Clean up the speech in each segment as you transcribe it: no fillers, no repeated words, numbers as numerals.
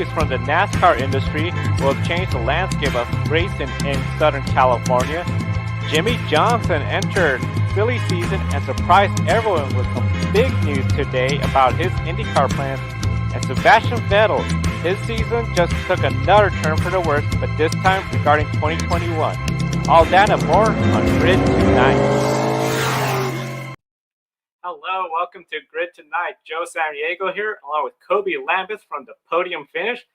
from the NASCAR industry will change the landscape of racing in Southern California. Jimmy Johnson entered silly season and surprised everyone with some big news today about his IndyCar plans. And Sebastian Vettel, his season just took another turn for the worse, but this time regarding 2021. All that and more on Grid Tonight. Hello, welcome to Grid Tonight. Joe Samaniego here, along with Kobe Lambeth from the Podium Finish.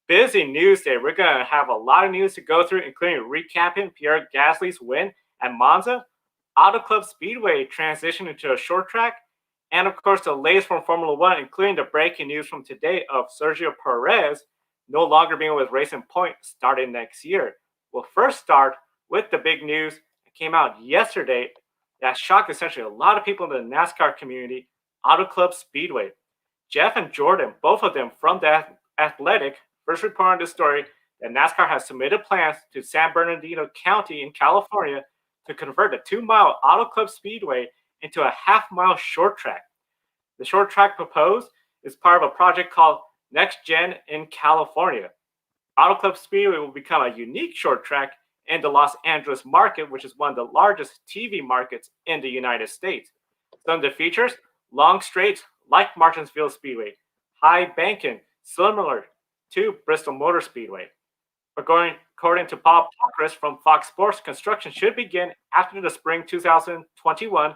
Busy news day. We're going to have a lot of news to go through, including recapping Pierre Gasly's win at Monza, Auto Club Speedway transition into a short track, and of course the latest from Formula One, including the breaking news from today of Sergio Perez no longer being with Racing Point starting next year. We'll first start with the big news that came out yesterday that shocked essentially a lot of people in the NASCAR community, Auto Club Speedway. Jeff and Jordan, both of them from the Athletic, first reported on this story that NASCAR has submitted plans to San Bernardino County in California to convert a 2-mile Auto Club Speedway into a half-mile short track. The short track proposed is part of a project called Next Gen in California. Auto Club Speedway will become a unique short track in the Los Angeles market, which is one of the largest TV markets in the United States. Some of the features: long straights like Martinsville Speedway, high banking similar to Bristol Motor Speedway. According to Bob Pockrass from Fox Sports, construction should begin after the spring 2021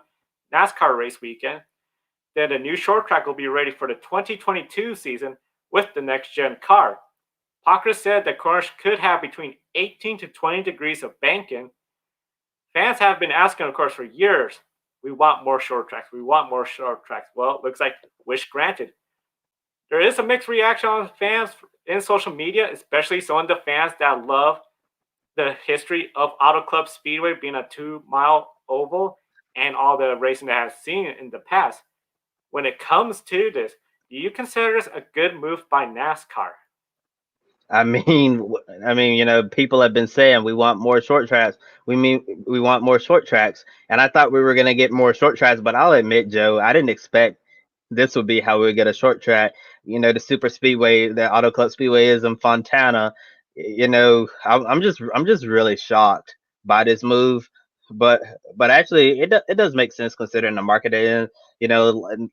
NASCAR race weekend. Then the new short track will be ready for the 2022 season with the next-gen car. Pockrass said that corners could have between 18 to 20 degrees of banking. Fans have been asking, of course, for years, we want more short tracks. We want more short tracks. Well, it looks like wish granted. There is a mixed reaction on fans in social media, especially some of the fans that love the history of Auto Club Speedway being a 2-mile oval and all the racing that I've seen in the past. When it comes to this, do you consider this a good move by NASCAR? I mean, people have been saying we want more short tracks. We want more short tracks, and I thought we were gonna get more short tracks. But I'll admit, Joe, I didn't expect this would be how we would get a short track. The super speedway, the Auto Club Speedway is in Fontana. I'm just really shocked by this move. But actually, it does make sense considering the market in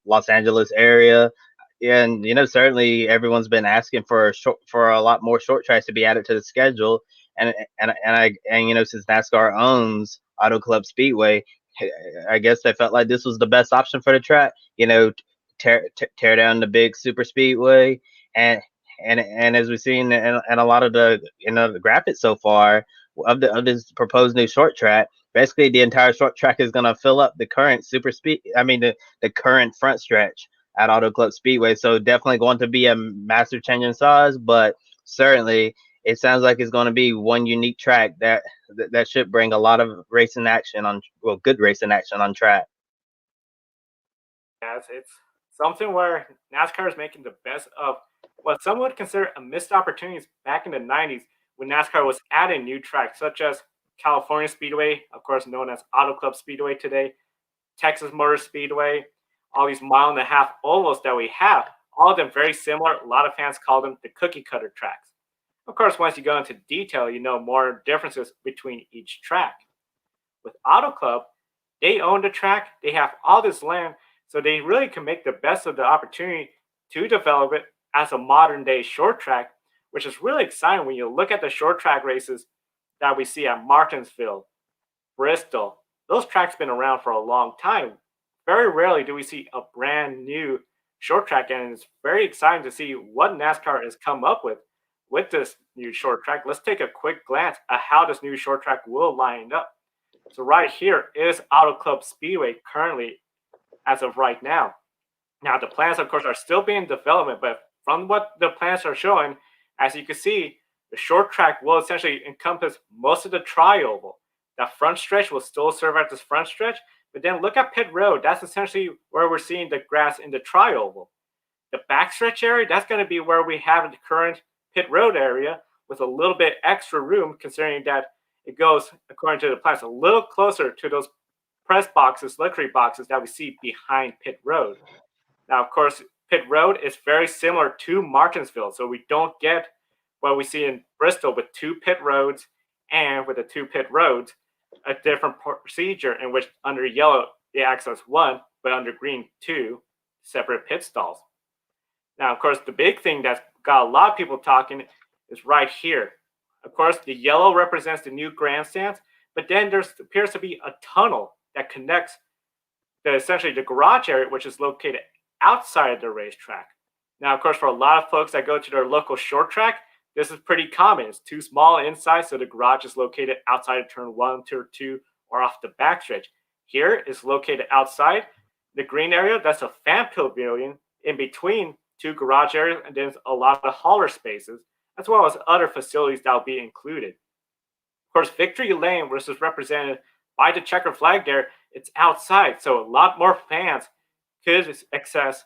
Los Angeles area. And certainly everyone's been asking for a lot more short tracks to be added to the schedule, and since NASCAR owns Auto Club Speedway, I guess they felt like this was the best option for the track. Tear down the big super speedway, and as we've seen in a lot of the the graphics so far of this proposed new short track, basically the entire short track is going to fill up the current the current front stretch at Auto Club Speedway. So definitely going to be a massive change in size, but certainly it sounds like it's going to be one unique track that should bring a lot of racing action good racing action on track. Yes, it's something where NASCAR is making the best of what some would consider a missed opportunities back in the 90s when NASCAR was adding new tracks such as California Speedway, of course known as Auto Club Speedway today, Texas Motor Speedway, all these mile-and-a-half ovals that we have, all of them very similar. A lot of fans call them the cookie-cutter tracks. Of course, once you go into detail, more differences between each track. With Auto Club, they own the track. They have all this land, so they really can make the best of the opportunity to develop it as a modern-day short track, which is really exciting when you look at the short track races that we see at Martinsville, Bristol. Those tracks have been around for a long time. Very rarely do we see a brand new short track, and it's very exciting to see what NASCAR has come up with this new short track. Let's take a quick glance at how this new short track will line up. So right here is Auto Club Speedway currently as of right now. Now the plans, of course, are still being development, but from what the plans are showing, as you can see, the short track will essentially encompass most of the tri-oval. That front stretch will still serve as this front stretch, but then look at pit road. That's essentially where we're seeing the grass in the tri-oval. The backstretch area, that's going to be where we have the current pit road area with a little bit extra room, considering that it goes, according to the plans, a little closer to those press boxes, luxury boxes that we see behind pit road. Now, of course, pit road is very similar to Martinsville. So we don't get what we see in Bristol with 2 pit roads, and with the 2 pit roads, a different procedure in which under yellow they access 1, but under green 2 separate pit stalls. Now, of course, the big thing that's got a lot of people talking is right here. Of course, the yellow represents the new grandstands, but then there appears to be a tunnel that connects essentially the garage area, which is located outside of the racetrack. Now, of course, for a lot of folks that go to their local short track, this is pretty common. It's too small inside, so the garage is located outside of turn 1, turn 2, or off the backstretch. Here is located outside the green area. That's a fan pavilion in between 2 garage areas, and there's a lot of hauler spaces, as well as other facilities that will be included. Of course, Victory Lane, which is represented by the checker flag there, it's outside, so a lot more fans could access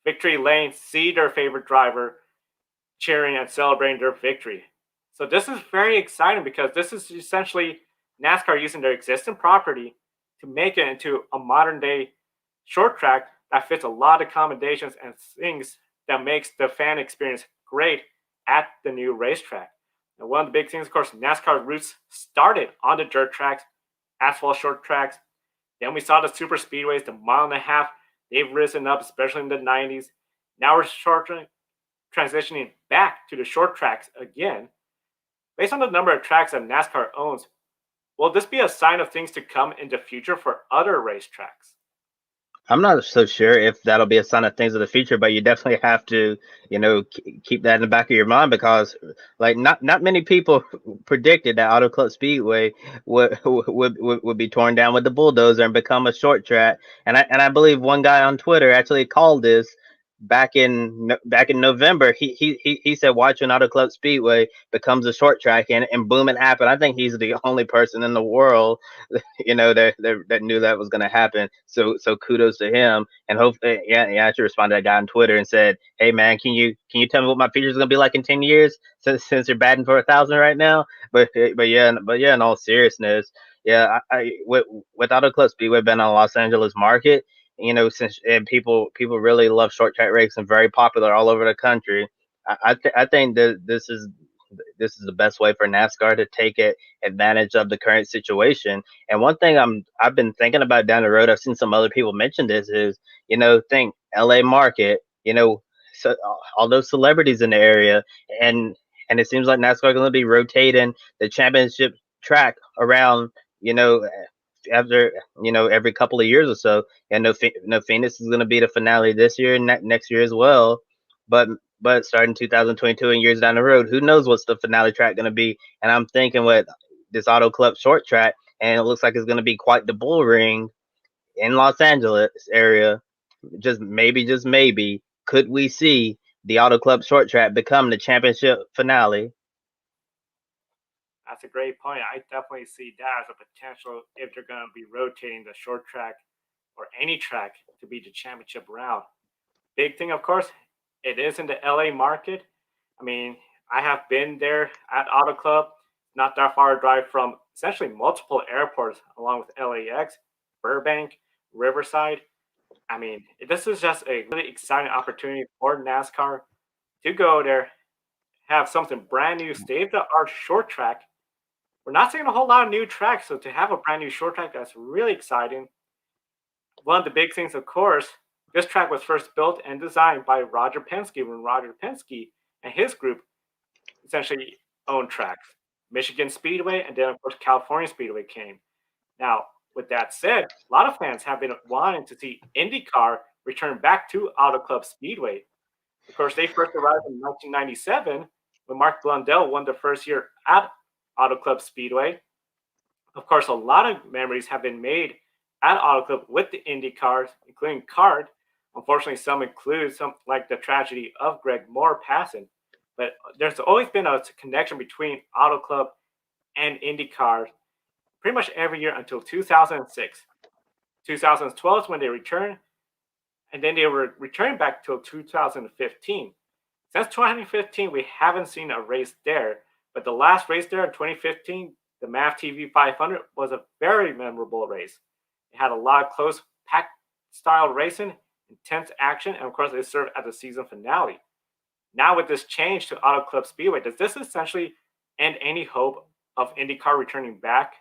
Victory Lane, see their favorite driver cheering and celebrating their victory. So this is very exciting because this is essentially NASCAR using their existing property to make it into a modern day short track that fits a lot of accommodations and things that makes the fan experience great at the new racetrack. And one of the big things, of course, NASCAR roots started on the dirt tracks, asphalt short tracks. Then we saw the super speedways, the mile and a half. They've risen up, especially in the 90s. Now we're transitioning back to the short tracks again. Based on the number of tracks that NASCAR owns, will this be a sign of things to come in the future for other racetracks? I'm not so sure if that'll be a sign of things of the future, but you definitely have to, keep that in the back of your mind because, like, not many people predicted that Auto Club Speedway would be torn down with the bulldozer and become a short track. And I believe one guy on Twitter actually called this back in November. He said watching Auto Club Speedway becomes a short track, and boom, it happened. I think he's the only person in the world that knew that was going to happen. So kudos to him. And hopefully, yeah, I should respond to that guy on Twitter and said, hey man, can you tell me what my future is going to be like in 10 years since you're batting for 1,000 right now? But yeah, in all seriousness, yeah, with Auto Club Speedway being on Los Angeles market, since and people really love short track racing, very popular all over the country. I think that this is the best way for NASCAR to take advantage of the current situation. And one thing I've been thinking about down the road, I've seen some other people mention this, is think LA market, so all those celebrities in the area, and it seems like NASCAR going to be rotating the championship track around, after every couple of years or so. And no Phoenix is going to be the finale this year and next year as well. But starting 2022 and years down the road, who knows what's the finale track going to be? And I'm thinking with this Auto Club short track, and it looks like it's going to be quite the bull ring in Los Angeles area. Just maybe, could we see the Auto Club short track become the championship finale? That's a great point. I definitely see that as a potential if they're going to be rotating the short track or any track to be the championship round. Big thing, of course, it is in the LA market. I mean, I have been there at Auto Club, not that far a drive from essentially multiple airports, along with LAX, Burbank, Riverside. I mean, this is just a really exciting opportunity for NASCAR to go there, have something brand new, state of the art short track. We're not seeing a whole lot of new tracks, so to have a brand new short track, that's really exciting. One of the big things, of course, this track was first built and designed by Roger Penske when Roger Penske and his group essentially owned tracks. Michigan Speedway and then, of course, California Speedway came. Now, with that said, a lot of fans have been wanting to see IndyCar return back to Auto Club Speedway. Of course, they first arrived in 1997 when Mark Blundell won the first year at Auto Club Speedway. Of course, a lot of memories have been made at Auto Club with the Indy cars, including CART. Unfortunately, some include some like the tragedy of Greg Moore passing. But there's always been a connection between Auto Club and IndyCar pretty much every year until 2006. 2012 is when they returned, and then they were returned back till 2015. Since 2015, we haven't seen a race there, but the last race there in 2015, the MAV TV 500, was a very memorable race. It had a lot of close packed style racing, intense action, and of course, it served as the season finale. Now, with this change to Auto Club Speedway, does this essentially end any hope of IndyCar returning back?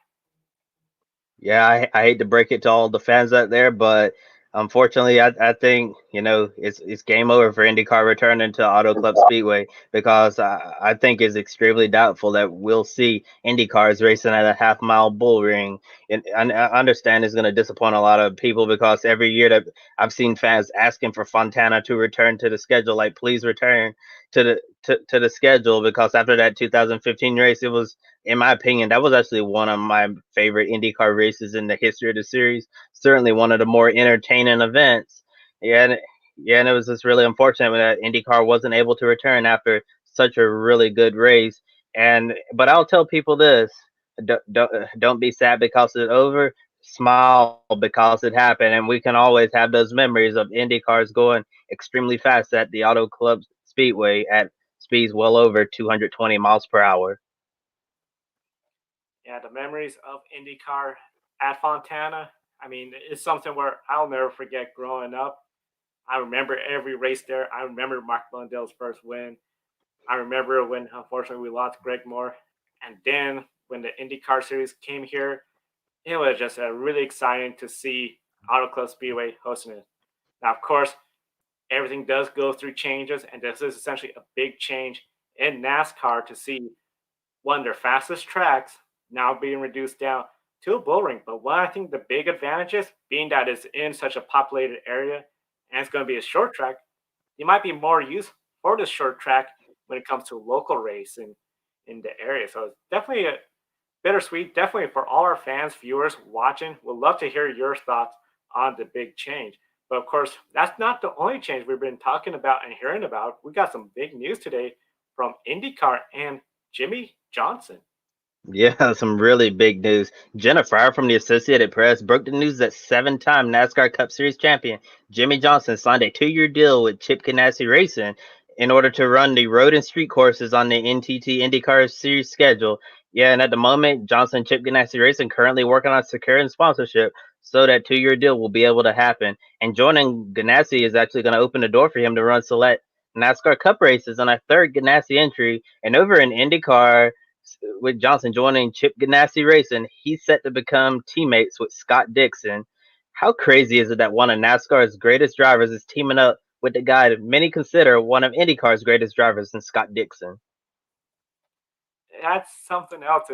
Yeah, I hate to break it to all the fans out there, but unfortunately, I think it's game over for IndyCar returning to Auto Club Speedway because I think it's extremely doubtful that we'll see IndyCars racing at a half-mile bull ring. And I understand it's going to disappoint a lot of people because every year that I've seen fans asking for Fontana to return to the schedule, like please return to the schedule because after that 2015 race, it was, in my opinion, that was actually one of my favorite IndyCar races in the history of the series. Certainly one of the more entertaining events. Yeah, and it was just really unfortunate that IndyCar wasn't able to return after such a really good race. But I'll tell people this: don't be sad because it's over. Smile because it happened, and we can always have those memories of IndyCars going extremely fast at the Auto Club Speedway at speeds well over 220 miles per hour. Yeah, the memories of IndyCar at Fontana. I mean, it's something where I'll never forget growing up. I remember every race there. I remember Mark Blundell's first win. I remember when, unfortunately, we lost Greg Moore. And then when the IndyCar series came here, it was just really exciting to see Auto Club Speedway hosting it. Now, of course, everything does go through changes, and this is essentially a big change in NASCAR to see one of their fastest tracks now being reduced down to a bull ring. But what I think the big advantage is, being that it's in such a populated area and it's going to be a short track, you might be more used for the short track when it comes to local racing in the area. So it's definitely a bittersweet. Definitely for all our fans, viewers watching, we'd love to hear your thoughts on the big change. But of course, that's not the only change we've been talking about and hearing about. We got some big news today from IndyCar and Jimmy Johnson. Yeah, some really big news. Jenna Fryer from the Associated Press broke the news that seven-time NASCAR Cup Series champion Jimmy Johnson signed a two-year deal with Chip Ganassi Racing in order to run the road and street courses on the NTT IndyCar Series schedule. Yeah, and at the moment, Johnson and Chip Ganassi Racing currently working on securing sponsorship so that two-year deal will be able to happen. And joining Ganassi is actually going to open the door for him to run select NASCAR Cup races on a third Ganassi entry. And over in IndyCar, with Johnson joining Chip Ganassi Racing, he's set to become teammates with Scott Dixon. How crazy is it that one of NASCAR's greatest drivers is teaming up with the guy that many consider one of IndyCar's greatest drivers in Scott Dixon? That's something else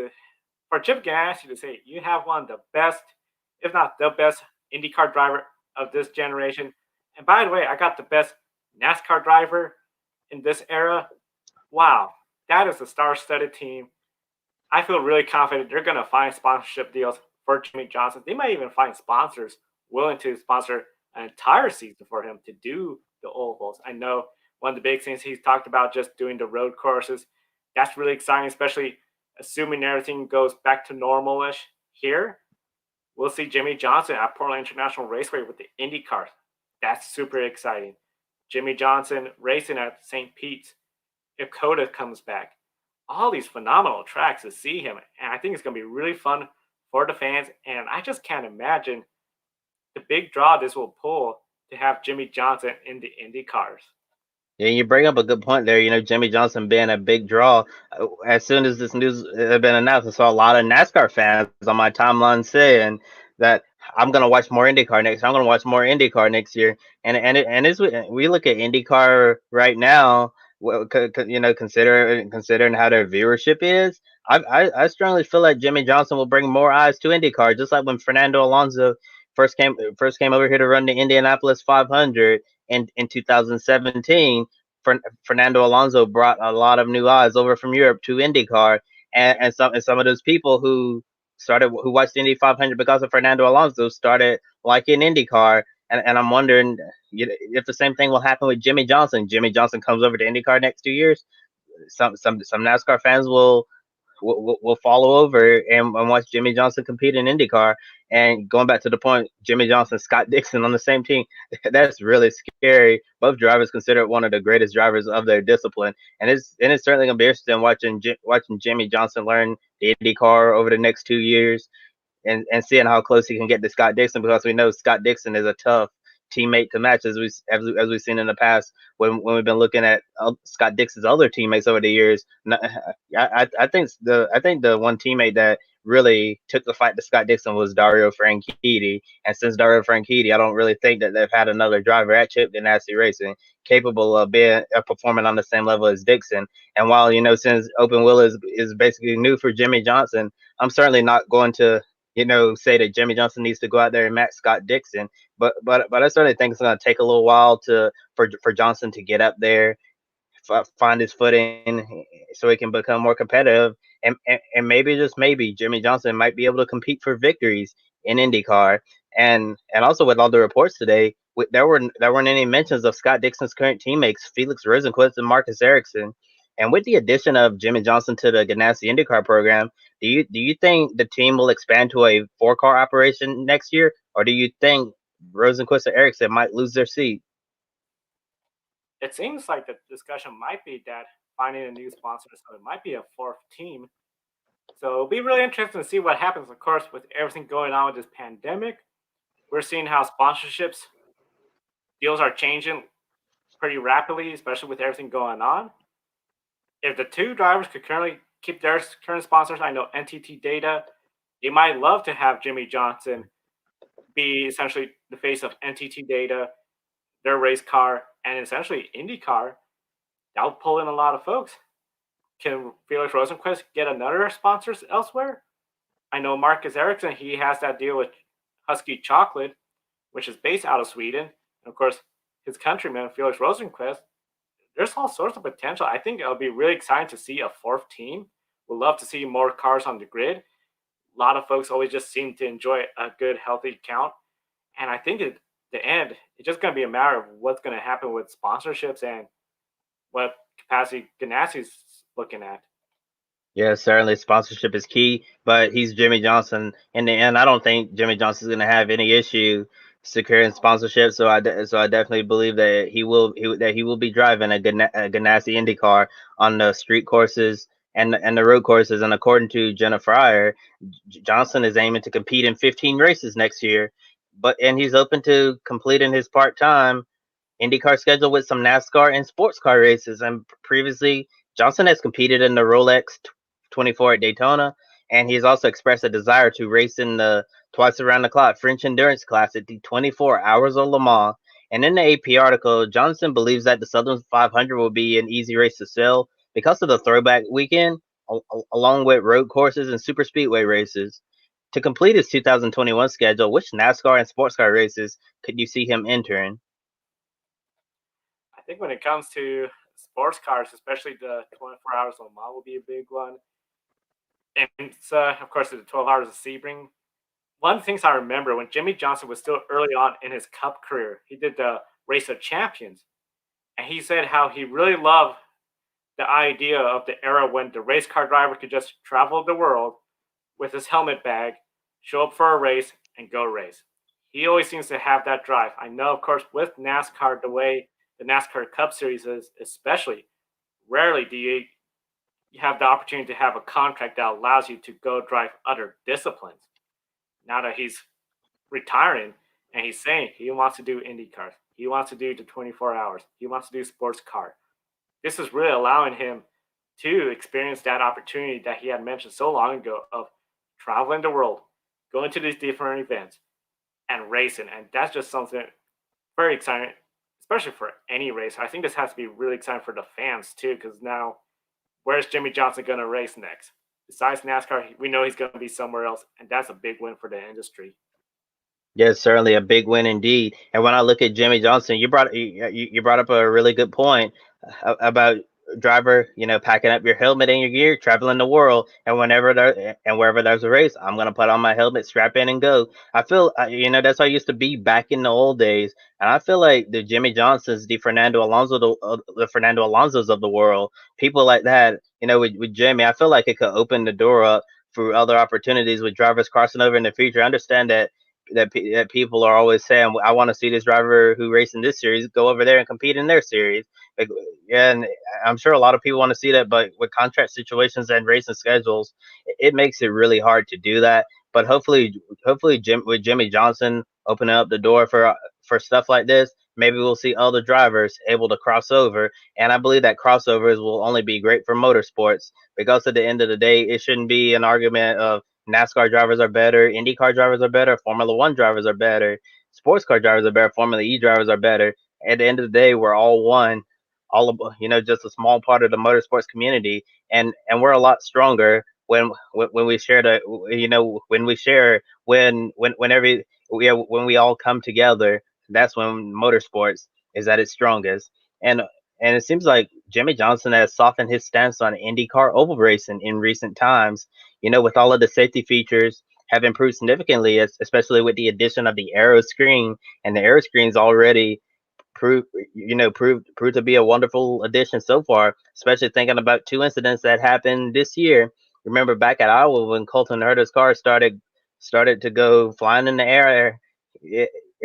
for Chip Ganassi to say. You have one of the best, if not the best, IndyCar driver of this generation. And by the way, I got the best NASCAR driver in this era. Wow, that is a star-studded team. I feel really confident they're going to find sponsorship deals for Jimmy Johnson. They might even find sponsors willing to sponsor an entire season for him to do the ovals. I know one of the big things he's talked about just doing the road courses. That's really exciting, especially assuming everything goes back to normal-ish here. We'll see Jimmy Johnson at Portland International Raceway with the Indy cars. That's super exciting. Jimmy Johnson racing at St. Pete's if Coda comes back. All these phenomenal tracks to see him. And I think it's going to be really fun for the fans. And I just can't imagine the big draw this will pull to have Jimmy Johnson in the Indy cars. Yeah, you bring up a good point there. Jimmy Johnson being a big draw. As soon as this news had been announced, I saw a lot of NASCAR fans on my timeline saying that I'm gonna watch more IndyCar next. I'm gonna watch more IndyCar next year. And as we look at IndyCar right now, well, considering how their viewership is, I strongly feel like Jimmy Johnson will bring more eyes to IndyCar, just like when Fernando Alonso first came over here to run the Indianapolis 500 in 2017. Fernando Alonso brought a lot of new eyes over from Europe to IndyCar, and some of those people who watched Indy 500 because of Fernando Alonso started liking IndyCar, and I'm wondering if the same thing will happen with Jimmy Johnson. Jimmy Johnson comes over to IndyCar next 2 years. Some NASCAR fans will follow over and watch Jimmy Johnson compete in IndyCar. And going back to the point, Jimmy Johnson, Scott Dixon on the same team, that's really scary. Both drivers considered one of the greatest drivers of their discipline, and it's certainly gonna be interesting watching Jimmy Johnson learn the IndyCar over the next 2 years and seeing how close he can get to Scott Dixon because we know Scott Dixon is a tough teammate to match as we've seen in the past when we've been looking at Scott Dixon's other teammates over the years. I think the one teammate that really took the fight to Scott Dixon was Dario Franchitti, and since Dario Franchitti, I don't really think that they've had another driver at Chip Ganassi Racing capable of being performing on the same level as Dixon. And while since open wheel is basically new for Jimmy Johnson, I'm certainly not going to say that Jimmy Johnson needs to go out there and match Scott Dixon. But I certainly think it's going to take a little while for Johnson to get up there, find his footing, so he can become more competitive, and maybe just maybe Jimmy Johnson might be able to compete for victories in IndyCar. And also with all the reports today, there weren't any mentions of Scott Dixon's current teammates Felix Rosenqvist and Marcus Ericsson. And with the addition of Jimmy Johnson to the Ganassi IndyCar program, do you think the team will expand to a 4-car operation next year, or do you think Rosenqvist or Ericsson might lose their seat? It seems like the discussion might be that finding a new sponsor, so it might be a fourth team. So it'll be really interesting to see what happens, of course, with everything going on with this pandemic. We're seeing how sponsorships deals are changing pretty rapidly, especially with everything going on. If the two drivers could currently keep their current sponsors, I know NTT Data, you might love to have Jimmy Johnson be essentially the face of NTT Data, their race car, and essentially IndyCar. That'll pull in a lot of folks. Can Felix Rosenqvist get another sponsors elsewhere? I know Marcus Ericsson, he has that deal with Husky Chocolate, which is based out of Sweden. And of course, his countryman, Felix Rosenqvist, there's all sorts of potential. I think it'll be really exciting to see a fourth team. We'd love to see more cars on the grid. A lot of folks always just seem to enjoy a good, healthy count. And I think at the end, it's just going to be a matter of what's going to happen with sponsorships and what capacity Ganassi's looking at. Yeah, certainly sponsorship is key, but he's Jimmy Johnson. In the end, I don't think Jimmy Johnson's going to have any issue securing sponsorship. So I definitely believe that he will be driving a Ganassi IndyCar on the street courses and the road courses. And according to Jenna Fryer, Johnson is aiming to compete in 15 races next year, and he's open to completing his part time IndyCar schedule with some NASCAR and sports car races. And previously, Johnson has competed in the Rolex 24 at Daytona, and he's also expressed a desire to race in the twice around the clock French endurance class at the 24 Hours of Le Mans. And in the AP article, Johnson believes that the Southern 500 will be an easy race to sell because of the throwback weekend, along with road courses and super speedway races. To complete his 2021 schedule, which NASCAR and sports car races could you see him entering? I think when it comes to sports cars, especially the 24 hours of Le Mans will be a big one. And it's, of course, the 12 hours of Sebring. One of the things I remember when Jimmy Johnson was still early on in his Cup career, he did the Race of Champions. And he said how he really loved the idea of the era when the race car driver could just travel the world with his helmet bag, show up for a race, and go race. He always seems to have that drive. I know, of course, with NASCAR, the way the NASCAR Cup Series is, especially, rarely do you have the opportunity to have a contract that allows you to go drive other disciplines. Now that he's retiring and he's saying he wants to do IndyCars, he wants to do the 24 hours, he wants to do sports car. This is really allowing him to experience that opportunity that he had mentioned so long ago of traveling the world, going to these different events, and racing. And that's just something very exciting, especially for any racer. I think this has to be really exciting for the fans too, because now where's Jimmy Johnson going to race next? Besides NASCAR, we know he's going to be somewhere else, and that's a big win for the industry. Yes, certainly a big win indeed. And when I look at Jimmy Johnson, you brought up a really good point about driver, packing up your helmet and your gear, traveling the world, and wherever there's a race, I'm gonna put on my helmet, strap in, and go. I feel, that's how I used to be back in the old days, and I feel like the Jimmy Johnsons, the Fernando Alonso's of the world, people like that, with Jimmy, I feel like it could open the door up for other opportunities with drivers crossing over in the future. I understand that people are always saying, I want to see this driver who raced in this series go over there and compete in their series. Like, yeah, and I'm sure a lot of people want to see that, but with contract situations and racing schedules, it makes it really hard to do that. But hopefully, with Jimmy Johnson opening up the door for stuff like this, maybe we'll see other drivers able to cross over. And I believe that crossovers will only be great for motorsports because at the end of the day, it shouldn't be an argument of NASCAR drivers are better, IndyCar drivers are better, Formula One drivers are better, sports car drivers are better, Formula E drivers are better. At the end of the day, we're all one, all of just a small part of the motorsports community, and we're a lot stronger when we share the when we share when every when we all come together. That's when motorsports is at its strongest. And and it seems like Jimmy Johnson has softened his stance on IndyCar oval racing in recent times. With all of the safety features have improved significantly, especially with the addition of the aero screen, and the aero screen's already proved to be a wonderful addition so far, especially thinking about two incidents that happened this year. Remember back at Iowa when Colton Herta's car started to go flying in the air.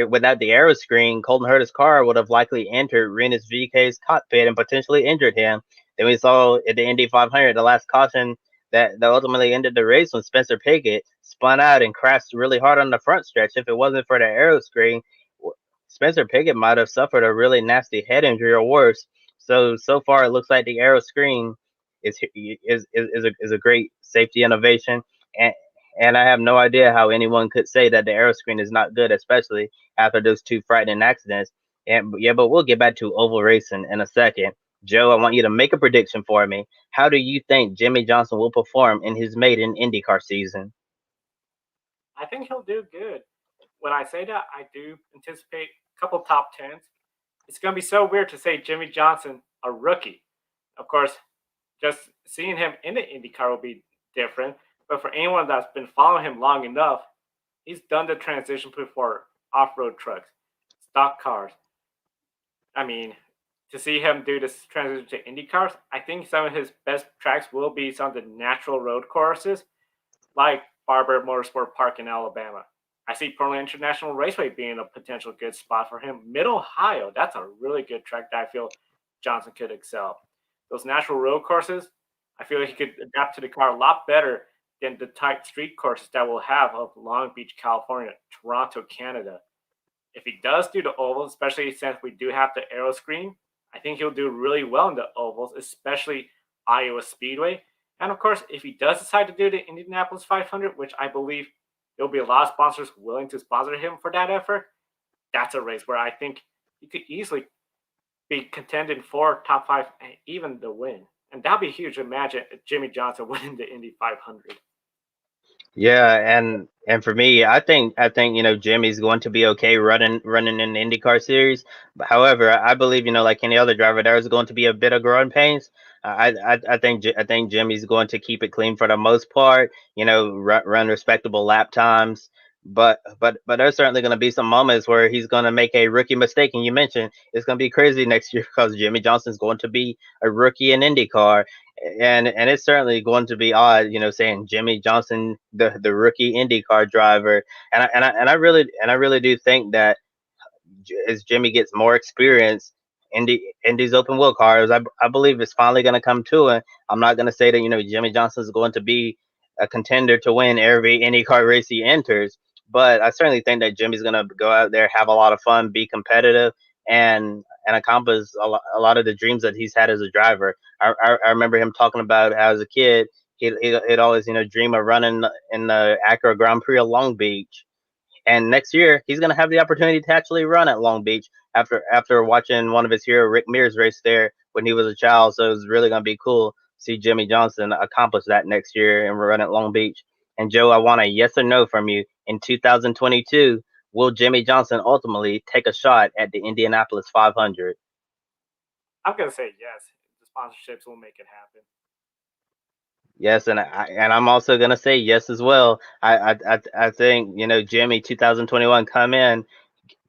Without the aero screen, Colton Herta's car would have likely entered Rinus VK's cockpit and potentially injured him. Then we saw at the Indy 500, the last caution that ultimately ended the race when Spencer Pigot spun out and crashed really hard on the front stretch. If it wasn't for the aero screen, Spencer Pigot might have suffered a really nasty head injury or worse. So far, it looks like the aero screen is a great safety innovation, and and I have no idea how anyone could say that the aero screen is not good, especially after those two frightening accidents. And yeah, but we'll get back to oval racing in a second. Joe, I want you to make a prediction for me. How do you think Jimmy Johnson will perform in his maiden IndyCar season? I think he'll do good. When I say that, I do anticipate a couple top tens. It's going to be so weird to say Jimmy Johnson, a rookie. Of course, just seeing him in the IndyCar will be different. But for anyone that's been following him long enough, he's done the transition before off-road trucks, stock cars. I mean, to see him do this transition to Indy cars, I think some of his best tracks will be some of the natural road courses, like Barber Motorsport Park in Alabama. I see Portland International Raceway being a potential good spot for him. Mid Ohio, that's a really good track that I feel Johnson could excel. Those natural road courses, I feel like he could adapt to the car a lot better than the tight street courses that we'll have of Long Beach, California, Toronto, Canada. If he does do the ovals, especially since we do have the aero screen, I think he'll do really well in the ovals, especially Iowa Speedway. And of course, if he does decide to do the Indianapolis 500, which I believe there'll be a lot of sponsors willing to sponsor him for that effort, that's a race where I think he could easily be contending for top five and even the win. And that'd be huge. Imagine Jimmy Johnson winning the Indy 500. Yeah, and for me, I think Jimmy's going to be okay running in the IndyCar series. But however, I believe like any other driver, there is going to be a bit of growing pains. I think Jimmy's going to keep it clean for the most part. Run respectable lap times. But there's certainly going to be some moments where he's going to make a rookie mistake, and you mentioned it's going to be crazy next year because Jimmy Johnson's going to be a rookie in IndyCar, and it's certainly going to be odd, saying Jimmy Johnson, the rookie IndyCar driver, and I really do think that as Jimmy gets more experience in these open wheel cars, I believe it's finally going to come to it. I'm not going to say that Jimmy Johnson is going to be a contender to win every IndyCar race he enters, but I certainly think that Jimmy's going to go out there, have a lot of fun, be competitive, and accomplish a lot of the dreams that he's had as a driver. I remember him talking about how as a kid he'd always dream of running in the Acura Grand Prix of Long Beach, and next year, he's going to have the opportunity to actually run at Long Beach after watching one of his hero Rick Mears race there when he was a child. So it's really going to be cool to see Jimmy Johnson accomplish that next year and run at Long Beach. And Joe, I want a yes or no from you. In 2022, will Jimmy Johnson ultimately take a shot at the Indianapolis 500? I'm going to say yes. The sponsorships will make it happen. Yes, and I'm also gonna say yes as well. I think Jimmy 2021 come in,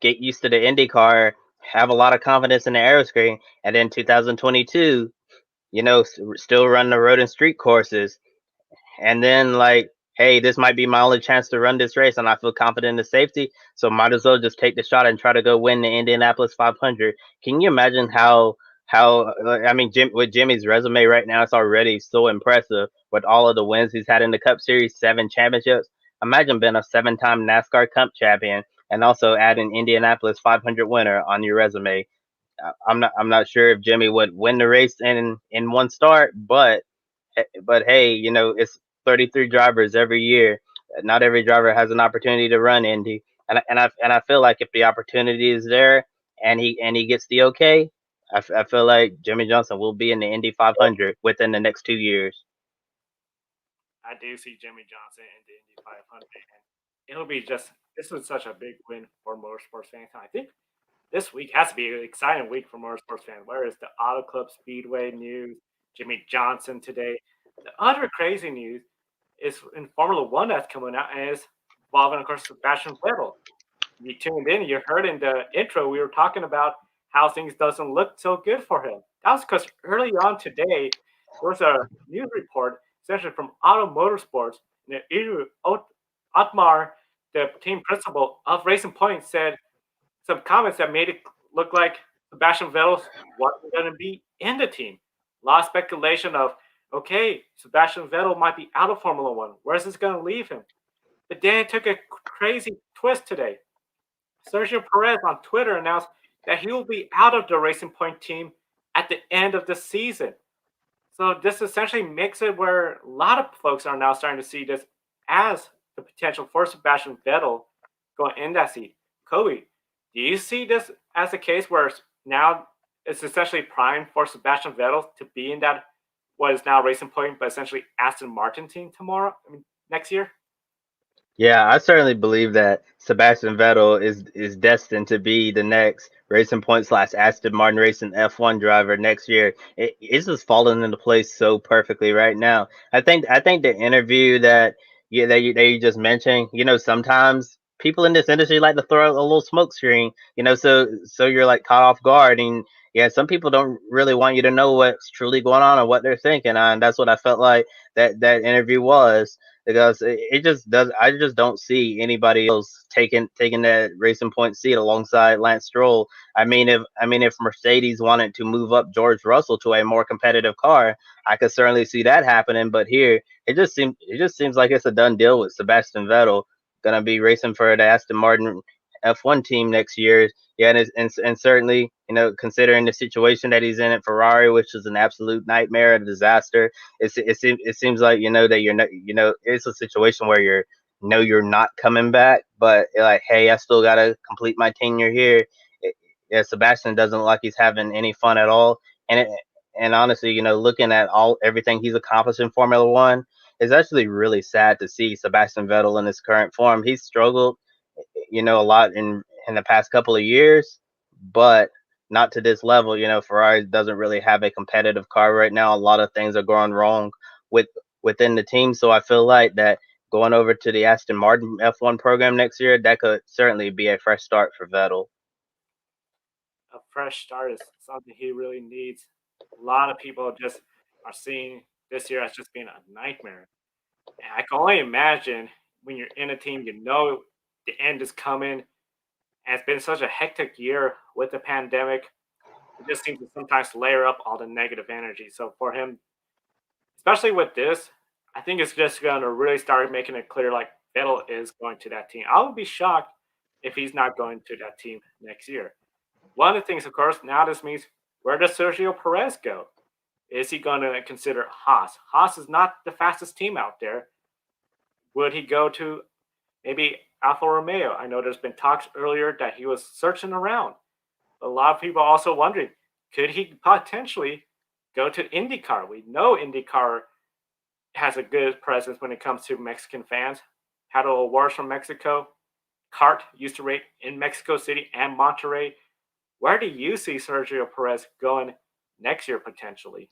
get used to the IndyCar, have a lot of confidence in the aero screen, and then 2022, still run the road and street courses, and then like, hey, this might be my only chance to run this race, and I feel confident in the safety, so might as well just take the shot and try to go win the Indianapolis 500. Can you imagine I mean, with Jimmy's resume right now, it's already so impressive with all of the wins he's had in the Cup Series, 7 championships. Imagine being a 7-time NASCAR Cup champion and also add an Indianapolis 500 winner on your resume. I'm not sure if Jimmy would win the race in one start, but hey, it's 33 drivers every year. Not every driver has an opportunity to run Indy, and I feel like if the opportunity is there and he gets the okay, I feel like Jimmy Johnson will be in the Indy 500 within the next 2 years. I do see Jimmy Johnson in the Indy 500, and it'll be just this was such a big win for motorsports fans. I think this week has to be an exciting week for motorsports fans. Where is the Auto Club Speedway news? Jimmy Johnson today. The other crazy news is in Formula One that's coming out and is involving, of course, Sebastian Vettel. You tuned in, you heard in the intro, we were talking about how things doesn't look so good for him. That was because early on today, there was a news report, essentially from Auto Motorsports, and Otmar, the team principal of Racing Point, said some comments that made it look like Sebastian Vettel wasn't going to be in the team. A lot of speculation of, okay, Sebastian Vettel might be out of Formula One. Where's this going to leave him? But then it took a crazy twist today. Sergio Perez on Twitter announced that he will be out of the Racing Point team at the end of the season. So this essentially makes it where a lot of folks are now starting to see this as the potential for Sebastian Vettel going in that seat. Kobe, do you see this as a case where now it's essentially prime for Sebastian Vettel to be in that what is now Racing Point, but essentially Aston Martin team tomorrow? I mean, next year. Yeah, I certainly believe that Sebastian Vettel is destined to be the next Racing Point slash Aston Martin Racing F1 driver next year. It's just falling into place so perfectly right now. I think the interview that you just mentioned, sometimes people in this industry like to throw a little smoke screen, so you're like caught off guard, and yeah, some people don't really want you to know what's truly going on or what they're thinking, and that's what I felt like that interview was, because it just does. I just don't see anybody else taking that Racing Point seat alongside Lance Stroll. I mean, if Mercedes wanted to move up George Russell to a more competitive car, I could certainly see that happening. But here, it just seems like it's a done deal with Sebastian Vettel gonna be racing for the Aston Martin F1 team next year. Yeah, and certainly, considering the situation that he's in at Ferrari, which is an absolute nightmare, a disaster, it seems like that you're not, it's a situation where you're not coming back, but like, hey, I still gotta complete my tenure here. Yeah, Sebastian doesn't look like he's having any fun at all, and and honestly, looking at all everything he's accomplished in Formula One, it's actually really sad to see Sebastian Vettel in his current form. He's struggled, a lot in the past couple of years, but not to this level. Ferrari doesn't really have a competitive car right now. A lot of things are going wrong with within the team. So I feel like that going over to the Aston Martin F1 program next year, that could certainly be a fresh start for Vettel. A fresh start is something he really needs. A lot of people just are seeing this year as just being a nightmare. And I can only imagine when you're in a team, the end is coming, and it's been such a hectic year with the pandemic. It just seems to sometimes layer up all the negative energy. So for him, especially with this, I think it's just going to really start making it clear like Vettel is going to that team. I would be shocked if he's not going to that team next year. One of the things, of course, now this means where does Sergio Perez go? Is he going to consider Haas? Haas is not the fastest team out there. Would he go to maybe Alfa Romeo? I know there's been talks earlier that he was searching around. A lot of people are also wondering, could he potentially go to IndyCar? We know IndyCar has a good presence when it comes to Mexican fans. Had awards from Mexico. CART used to rate in Mexico City and Monterrey. Where do you see Sergio Perez going next year potentially?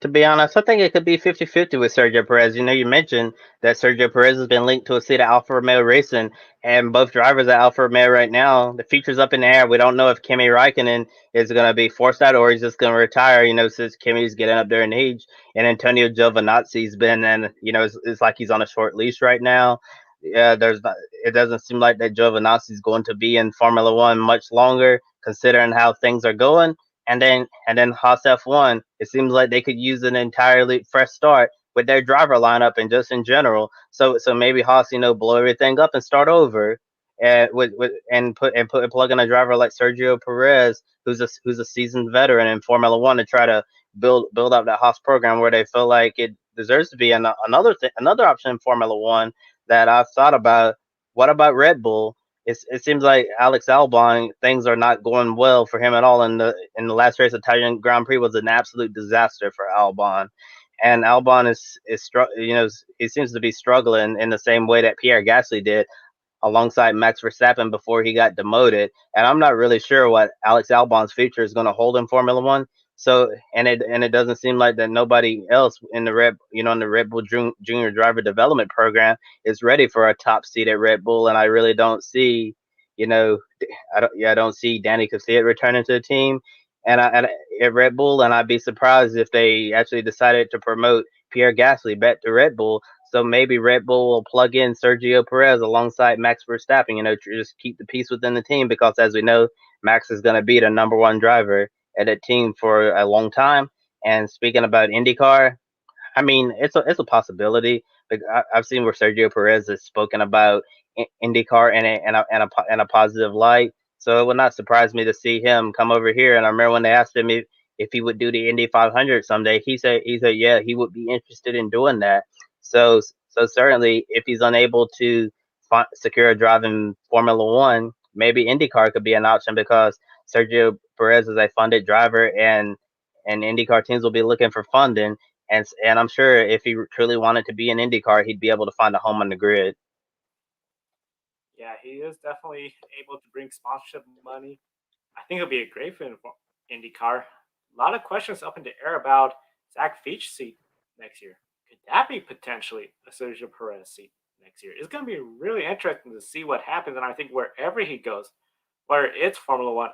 To be honest, I think it could be 50-50 with Sergio Perez. You mentioned that Sergio Perez has been linked to a seat at Alfa Romeo Racing, and both drivers at Alfa Romeo right now, the future's up in the air. We don't know if Kimi Raikkonen is going to be forced out or he's just going to retire, since Kimi's getting up there in age. And Antonio Giovinazzi's been, and, it's like he's on a short leash right now. Yeah, it doesn't seem like that Giovinazzi's going to be in Formula One much longer, considering how things are going. And then Haas F1, it seems like they could use an entirely fresh start with their driver lineup and just in general. So maybe Haas, blow everything up and start over. and plug in a driver like Sergio Perez, who's a seasoned veteran in Formula One, to try to build up that Haas program where they feel like it deserves to be another option in Formula One that I've thought about. What about Red Bull? It seems like Alex Albon, things are not going well for him at all. In the last race, Italian Grand Prix was an absolute disaster for Albon, and Albon he seems to be struggling in the same way that Pierre Gasly did alongside Max Verstappen before he got demoted. And I'm not really sure what Alex Albon's future is going to hold in Formula One. So, and it doesn't seem like that nobody else in the Red Bull Junior Driver Development Program is ready for a top seat at Red Bull. And I really don't see, you know, I don't see Danny Kvyat returning to the team. And at Red Bull, and I'd be surprised if they actually decided to promote Pierre Gasly back to Red Bull. So maybe Red Bull will plug in Sergio Perez alongside Max Verstappen, to just keep the peace within the team, because as we know, Max is going to be the number one driver at a team for a long time. And speaking about IndyCar, I mean, it's a possibility. Like, I've seen where Sergio Perez has spoken about IndyCar in a positive light. So it would not surprise me to see him come over here. And I remember when they asked him if he would do the Indy 500 someday, he said yeah, he would be interested in doing that. So certainly, if he's unable to secure a drive in Formula One, maybe IndyCar could be an option, because Sergio Perez is a funded driver, and IndyCar teams will be looking for funding. And I'm sure if he truly wanted to be in IndyCar, he'd be able to find a home on the grid. Yeah, he is definitely able to bring sponsorship money. I think he'll be a great fit for IndyCar. A lot of questions up in the air about Zach Feach seat next year. Could that be potentially a Sergio Perez seat next year? It's going to be really interesting to see what happens. And I think wherever he goes, whether it's Formula One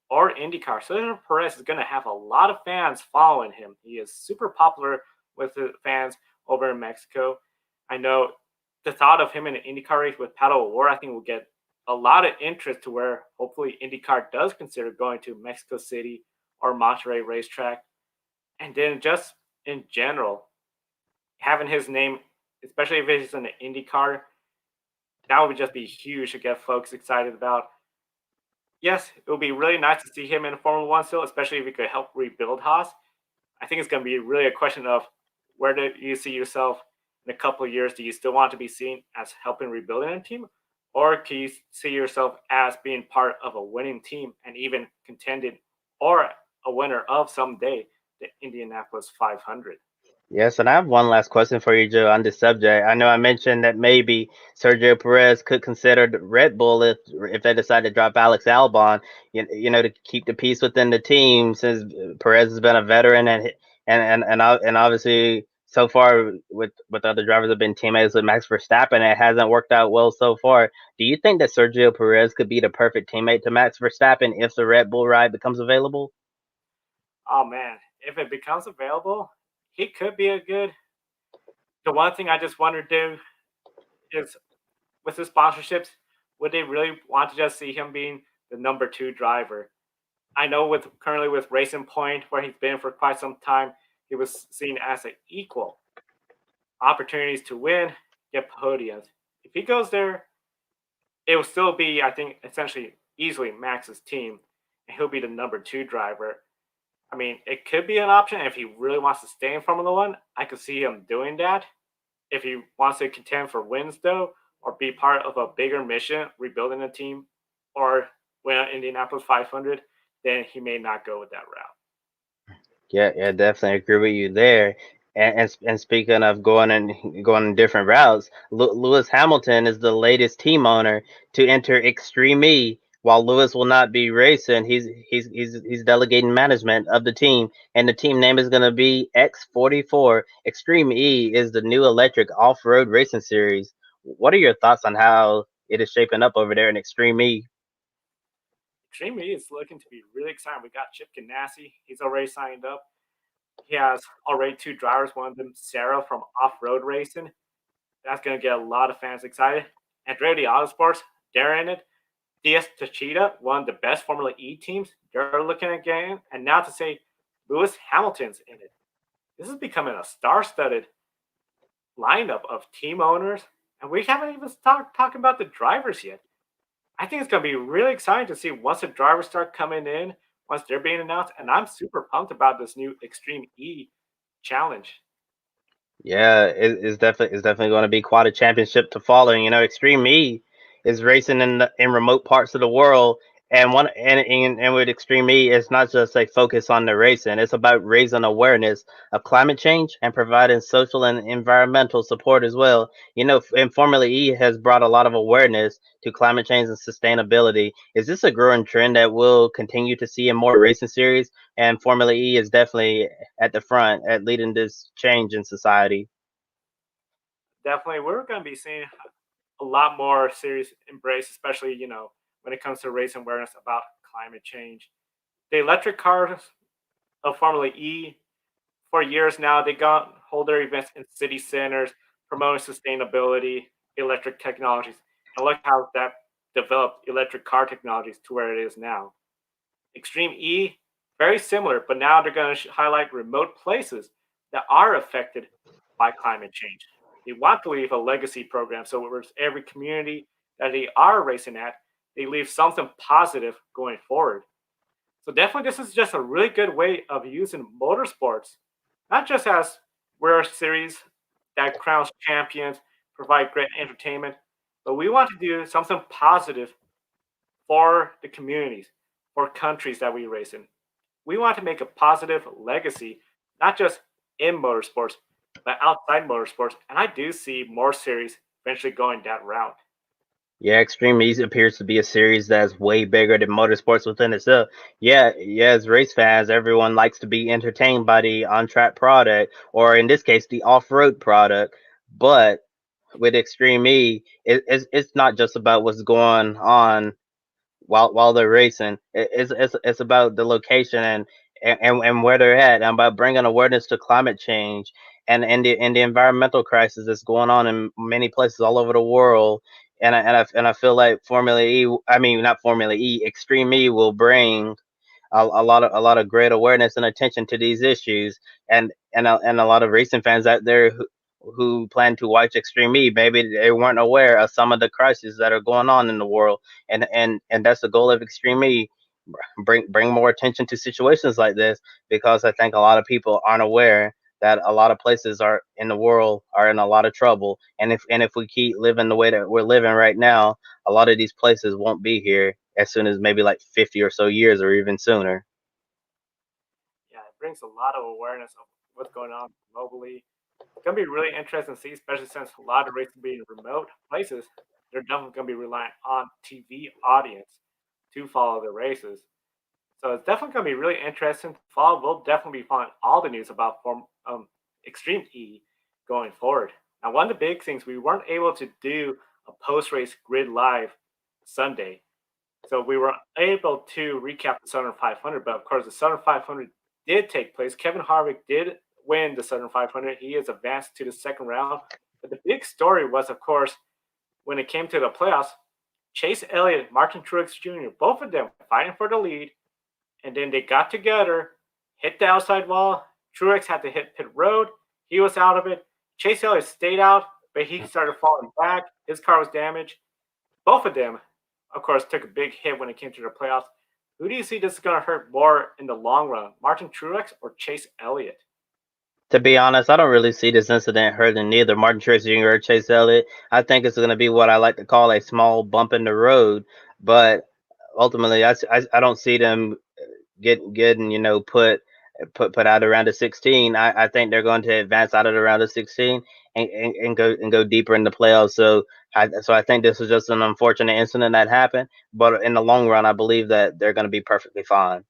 or IndyCar, Sergio Perez is going to have a lot of fans following him. He is super popular with the fans over in Mexico. I know the thought of him in an IndyCar race with Pato O'Ward, I think will get a lot of interest, to where hopefully IndyCar does consider going to Mexico City or Monterey racetrack. And then just in general, having his name, especially if it's in an IndyCar, that would just be huge to get folks excited about. Yes, it would be really nice to see him in Formula One still, especially if he could help rebuild Haas. I think it's going to be really a question of, where do you see yourself in a couple of years? Do you still want to be seen as helping rebuilding a team? Or can you see yourself as being part of a winning team and even contending or a winner of someday the Indianapolis 500? Yes, and I have one last question for you, Joe, on this subject. I know I mentioned that maybe Sergio Perez could consider the Red Bull if they decide to drop Alex Albon, to keep the peace within the team, since Perez has been a veteran, and obviously so far with other drivers have been teammates with Max Verstappen. It hasn't worked out well so far. Do you think that Sergio Perez could be the perfect teammate to Max Verstappen if the Red Bull ride becomes available? Oh man, if it becomes available, he could be a good. The one thing I just wonder, dude, is with the sponsorships, would they really want to just see him being the number two driver? I know with currently with Racing Point, where he's been for quite some time, he was seen as an equal opportunities to win, get podiums. If he goes there, it will still be, I think, essentially easily Max's team, and he'll be the number two driver. I mean, it could be an option if he really wants to stay in Formula One. I could see him doing that. If he wants to contend for wins, though, or be part of a bigger mission, rebuilding a team, or win an Indianapolis 500, then he may not go with that route. Yeah, definitely agree with you there. And speaking of going in different routes, Lewis Hamilton is the latest team owner to enter Extreme E. While Lewis will not be racing, he's delegating management of the team, and the team name is going to be X44. Extreme E is the new electric off-road racing series. What are your thoughts on how it is shaping up over there in Extreme E? Extreme E is looking to be really exciting. We got Chip Ganassi. He's already signed up. He has already two drivers, one of them, Sarah from Off Road Racing. That's going to get a lot of fans excited. Andretti Autosports, they're in it. DS Tachita, one of the best Formula E teams, they're looking at getting. And now to say Lewis Hamilton's in it. This is becoming a star studded lineup of team owners. And we haven't even talking about the drivers yet. I think it's going to be really exciting to see once the drivers start coming in, once they're being announced. And I'm super pumped about this new Extreme E challenge. Yeah, it's definitely going to be quite a championship to follow. And, Extreme E is racing in remote parts of the world, and and with Extreme E, it's not just like focus on the racing. It's about raising awareness of climate change and providing social and environmental support as well. And Formula E has brought a lot of awareness to climate change and sustainability. Is this a growing trend that we'll continue to see in more racing series? And Formula E is definitely at the front at leading this change in society. Definitely, we're going to be seeing a lot more serious embrace, especially, when it comes to race awareness about climate change. The electric cars of Formula E, for years now, they got hold their events in city centers, promoting sustainability, electric technologies. And look how that developed electric car technologies to where it is now. Extreme E, very similar, but now they're going to highlight remote places that are affected by climate change. They want to leave a legacy program so where every community that they are racing at, they leave something positive going forward. So definitely, this is just a really good way of using motorsports, not just as we're a series that crowns champions, provide great entertainment, but we want to do something positive for the communities, for countries that we race in. We want to make a positive legacy, not just in motorsports, but outside motorsports. And I do see more series eventually going that route. Yeah, Extreme Easy appears to be a series that's way bigger than motorsports within itself. Yeah, as race fans, everyone likes to be entertained by the on-track product, or in this case, the off-road product. But with Extreme E, it's not just about what's going on while they're racing. It's about the location and where they're at, and about bringing awareness to climate change and the environmental crisis that's going on in many places all over the world. And I feel like Formula E, I mean not Formula E, Extreme E will bring a lot of great awareness and attention to these issues, and a lot of racing fans out there who plan to watch Extreme E, maybe they weren't aware of some of the crises that are going on in the world, and that's the goal of Extreme E. Bring more attention to situations like this, because I think a lot of people aren't aware that a lot of places are in the world are in a lot of trouble, and if we keep living the way that we're living right now, a lot of these places won't be here as soon as maybe like 50 or so years or even sooner. Yeah, it brings a lot of awareness of what's going on globally. It's going to be really interesting to see, especially since a lot of races being remote places. They're definitely going to be relying on TV audience to follow the races. So it's definitely going to be really interesting to follow. We'll definitely be following all the news about Extreme E going forward. Now, one of the big things we weren't able to do a post race grid live Sunday, so we were able to recap the Southern 500. But of course, the Southern 500 did take place. Kevin Harvick did win the Southern 500. He is advanced to the second round. But the big story was, of course, when it came to the playoffs, Chase Elliott, Martin Truex Jr., both of them fighting for the lead, and then they got together, hit the outside wall. Truex had to hit pit road. He was out of it. Chase Elliott stayed out, but he started falling back. His car was damaged. Both of them, of course, took a big hit when it came to the playoffs. Who do you see this is going to hurt more in the long run, Martin Truex or Chase Elliott? To be honest, I don't really see this incident hurting neither Martin Truex Jr. or Chase Elliott. I think it's going to be what I like to call a small bump in the road, but ultimately, I don't see them getting put out around the 16. I think they're going to advance out of the round of 16 and go deeper in the playoffs. So I think this was just an unfortunate incident that happened, but in the long run, I believe that they're going to be perfectly fine.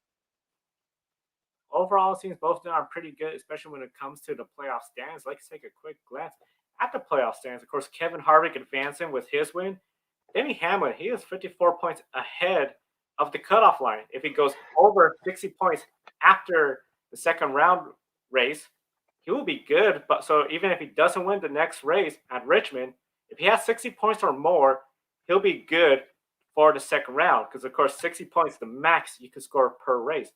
Overall, it seems both of them are pretty good, especially when it comes to the playoff standings. Let's take a quick glance at the playoff standings. Of course, Kevin Harvick advancing with his win. Denny Hamlin, he is 54 points ahead of the cutoff line. If he goes over 60 points after the second round race, he will be good. But so even if he doesn't win the next race at Richmond, if he has 60 points or more, he'll be good for the second round. Because of course, 60 points is the max you can score per race.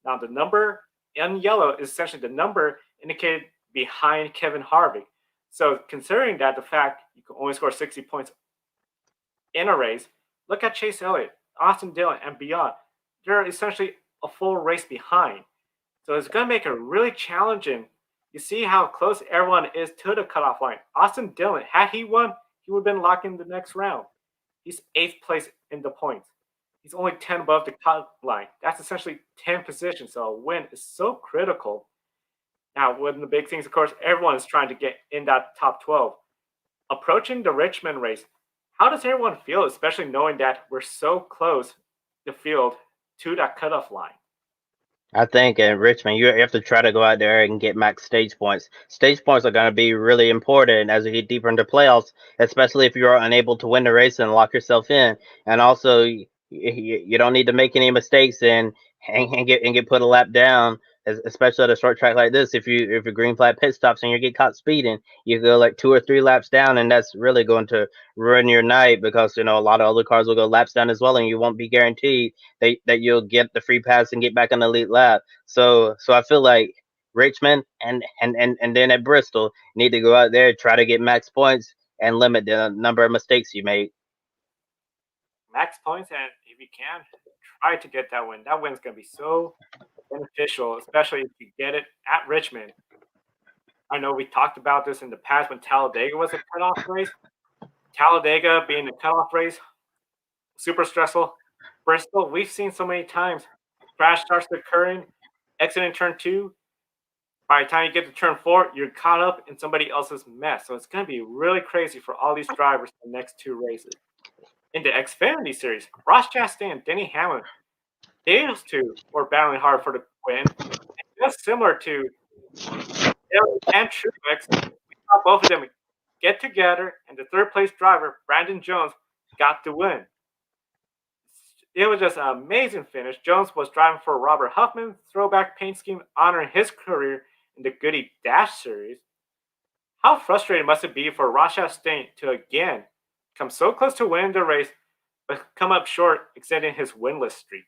Now the number in yellow is essentially the number indicated behind Kevin Harvick. So considering that the fact you can only score 60 points in a race, Look at Chase Elliott, Austin Dillon, and beyond. They're essentially a full race behind. So it's going to make it really challenging. You see how close everyone is to the cutoff line. Austin Dillon, had he won, he would have been locked in the next round. He's eighth place in the points. He's only 10 above the cut line. That's essentially 10 positions. So a win is so critical. Now, one of the big things, of course, everyone is trying to get in that top 12. Approaching the Richmond race, how does everyone feel, especially knowing that we're so close, the field, to that cutoff line? I think in Richmond, you have to try to go out there and get max stage points. Stage points are going to be really important as we get deeper into playoffs, especially if you're unable to win the race and lock yourself in. And also, you don't need to make any mistakes and get put a lap down, especially at a short track like this. If a green flag pit stops and you get caught speeding, you go like 2 or 3 laps down, and that's really going to ruin your night because a lot of other cars will go laps down as well, and you won't be guaranteed that you'll get the free pass and get back on the lead lap. So I feel like Richmond and then at Bristol need to go out there, try to get max points and limit the number of mistakes you make. Max points, and if you can, try to get that win. That win's going to be so beneficial, especially if you get it at Richmond. I know we talked about this in the past when Talladega was a cutoff race. Talladega being a cutoff race, super stressful. Bristol, we've seen so many times. Crash starts occurring, exiting turn two. By the time you get to turn four, you're caught up in somebody else's mess. So it's going to be really crazy for all these drivers in the next two races. In the Xfinity Series, Ross Chastain and Denny Hamlin, those two were battling hard for the win. And just similar to Taylor and Truex, we saw both of them get together, and the third place driver, Brandon Jones, got the win. It was just an amazing finish. Jones was driving for Robert Huffman throwback paint scheme, honoring his career in the Goody Dash Series. How frustrating must it be for Ross Chastain to again come so close to winning the race, but come up short, extending his winless streak?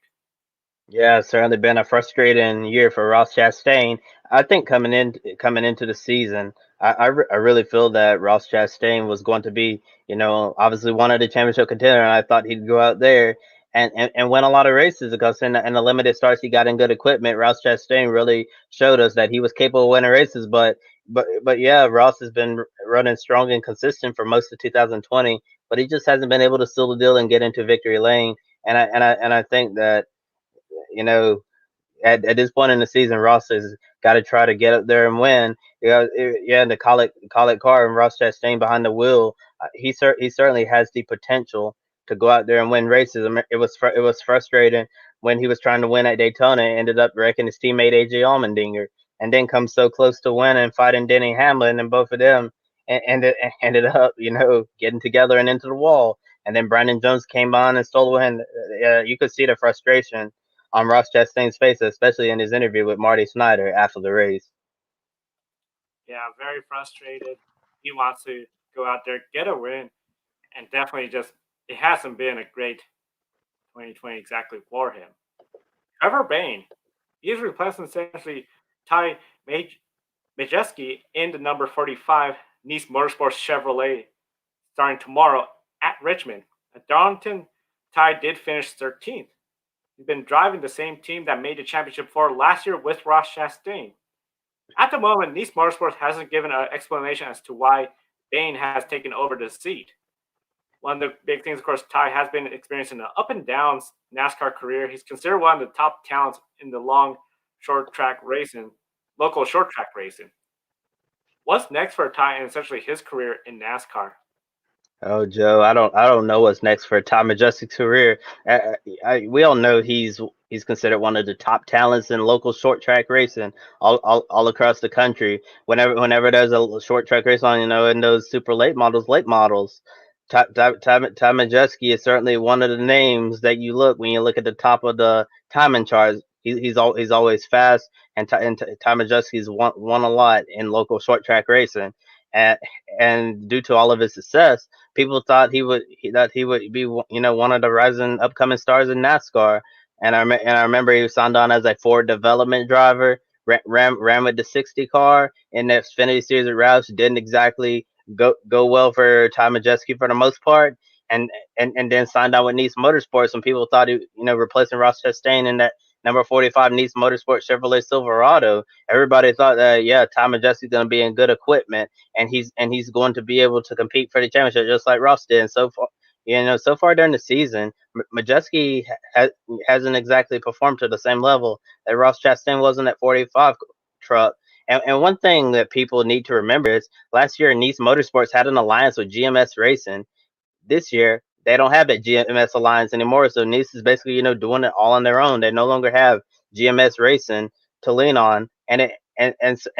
Yeah, it's certainly been a frustrating year for Ross Chastain. I think coming into the season, I really feel that Ross Chastain was going to be, obviously one of the championship contender, and I thought he'd go out there and win a lot of races because in the limited starts he got in good equipment. Ross Chastain really showed us that he was capable of winning races, but yeah, Ross has been running strong and consistent for most of 2020, but he just hasn't been able to seal the deal and get into victory lane. And I think that you know, at this point in the season, Ross has got to try to get up there and win. Yeah, in the call it car and Ross Chastain behind the wheel, he certainly has the potential to go out there and win races. I mean, it was frustrating when he was trying to win at Daytona and ended up wrecking his teammate AJ Allmendinger, and then come so close to winning, fighting Denny Hamlin, and both of them ended up getting together and into the wall. And then Brandon Jones came on and stole the win. You could see the frustration on Ross Chastain's face, especially in his interview with Marty Snyder after the race. Yeah, very frustrated. He wants to go out there, get a win, and definitely just, it hasn't been a great 2020 exactly for him. Trevor Bayne, he's replacing essentially Ty Majeski in the number 45 Nice Motorsports Chevrolet starting tomorrow at Richmond. At Darlington, Ty did finish 13th. He's been driving the same team that made the championship for last year with Ross Chastain. At the moment, Nice Motorsports hasn't given an explanation as to why Bayne has taken over the seat. One of the big things, of course, Ty has been experiencing an up and downs NASCAR career. He's considered one of the top talents in the long short track racing, local short track racing. What's next for Ty and essentially his career in NASCAR? Oh, Joe, I don't know what's next for Tom Majestic's career. We all know he's considered one of the top talents in local short track racing all across the country. Whenever there's a short track race on, in those super late models, Tom Majeski is certainly one of the names that you look when you look at the top of the timing charts. He's always fast, and Tom Majeski's won a lot in local short track racing, and and due to all of his success, people thought he would be one of the rising upcoming stars in NASCAR. And I remember he was signed on as a Ford development driver, ran with the 60 car in the Xfinity Series at Roush. Didn't exactly go well for Ty Majeski for the most part. and then signed on with Nice Motorsports, and people thought he, replacing Ross Chastain in that number 45 Nice Motorsports Chevrolet Silverado. Everybody thought that, yeah, Ty Majeski's going to be in good equipment, and he's going to be able to compete for the championship just like Ross did. And so far, so far during the season, Majeski hasn't exactly performed to the same level that Ross Chastain was in that 45 truck. And one thing that people need to remember is last year Nice Motorsports had an alliance with GMS Racing. This year they don't have that GMS alliance anymore. So Nice is basically, doing it all on their own. They no longer have GMS Racing to lean on, and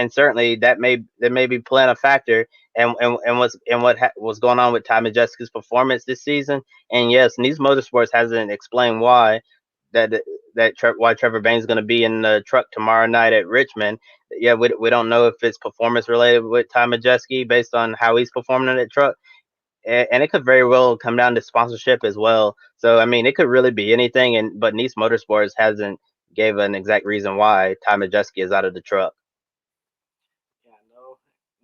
certainly that may be playing a factor. And what's going on with Ty Majeski's performance this season. And yes, Nice Motorsports hasn't explained why why Trevor Baynes is going to be in the truck tomorrow night at Richmond. Yeah, we don't know if it's performance related with Ty Majeski based on how he's performing in that truck, and it could very well come down to sponsorship as well. So I mean, it could really be anything. And but Nice Motorsports hasn't gave an exact reason why Ty Majeski is out of the truck. Yeah, no,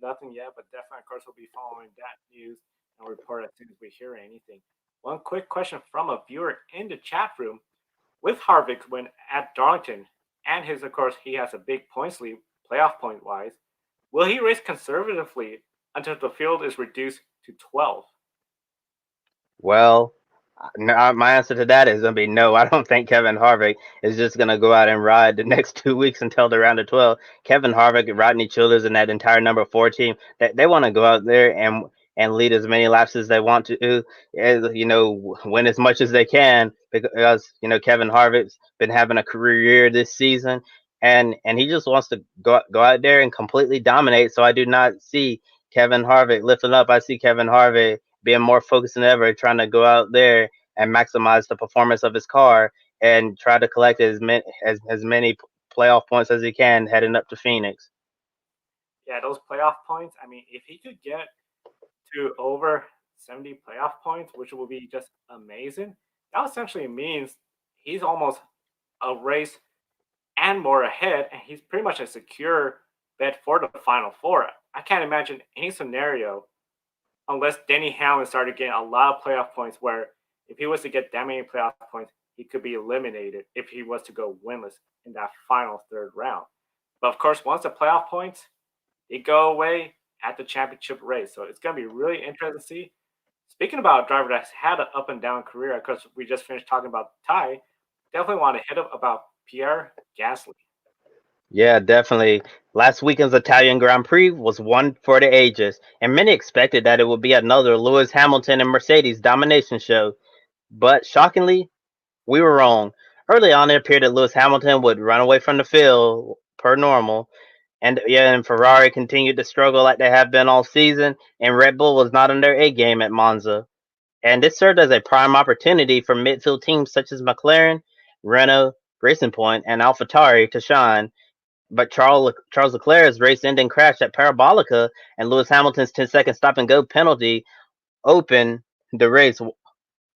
nothing yet, but definitely, of course, we'll be following that news and report as soon as we hear anything. One quick question from a viewer in the chat room: with Harvick when at Darlington, and his, of course, he has a big points lead, playoff point wise. Will he race conservatively until the field is reduced to 12? Well, no, my answer to that is gonna be no. I don't think Kevin Harvick is just gonna go out and ride the next 2 weeks until the round of 12. Kevin Harvick and Rodney Childers and that entire number 4 team, they want to go out there and lead as many laps as they want to, win as much as they can, because Kevin Harvick's been having a career year this season, and he just wants to go out there and completely dominate. So I do not see Kevin Harvick lifting up. I see Kevin Harvick being more focused than ever, trying to go out there and maximize the performance of his car and try to collect as many playoff points as he can heading up to Phoenix. Yeah, those playoff points. I mean, if he could get to over 70 playoff points, which will be just amazing, that essentially means he's almost a race and more ahead, and he's pretty much a secure bet for the Final Four. I can't imagine any scenario unless Denny Hamlin started getting a lot of playoff points where if he was to get that many playoff points, he could be eliminated if he was to go winless in that final third round. But of course, once the playoff points, they go away at the championship race. So it's going to be really interesting to see. Speaking about a driver that's had an up and down career, because we just finished talking about Ty, definitely want to hit up about Pierre Gasly. Yeah, definitely. Last weekend's Italian Grand Prix was one for the ages, and many expected that it would be another Lewis Hamilton and Mercedes domination show. But shockingly, we were wrong. Early on, it appeared that Lewis Hamilton would run away from the field per normal, and Ferrari continued to struggle like they have been all season, and Red Bull was not in their A game at Monza. And this served as a prime opportunity for midfield teams such as McLaren, Renault, Racing Point, and AlphaTauri to shine. But Charles Leclerc's race-ending crash at Parabolica and Lewis Hamilton's 10-second stop-and-go penalty opened the race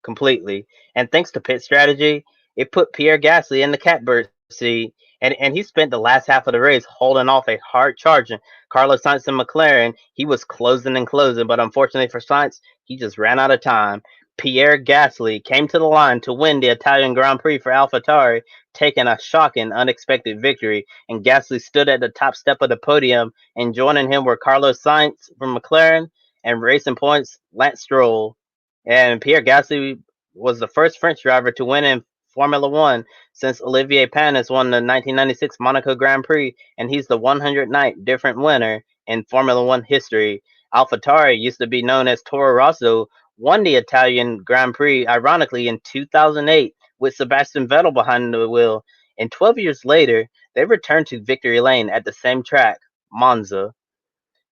completely. And thanks to pit strategy, it put Pierre Gasly in the catbird seat, and he spent the last half of the race holding off a hard charging Carlos Sainz and McLaren. He was closing and closing, but unfortunately for Sainz, he just ran out of time. Pierre Gasly came to the line to win the Italian Grand Prix for AlphaTauri, taking a shocking, unexpected victory. And Gasly stood at the top step of the podium, and joining him were Carlos Sainz from McLaren and Racing Point's Lance Stroll. And Pierre Gasly was the first French driver to win in Formula One since Olivier Panis won the 1996 Monaco Grand Prix, and he's the 109th different winner in Formula One history. AlphaTauri used to be known as Toro Rosso, won the Italian Grand Prix, ironically, in 2008 with Sebastian Vettel behind the wheel. And 12 years later, they returned to victory lane at the same track, Monza.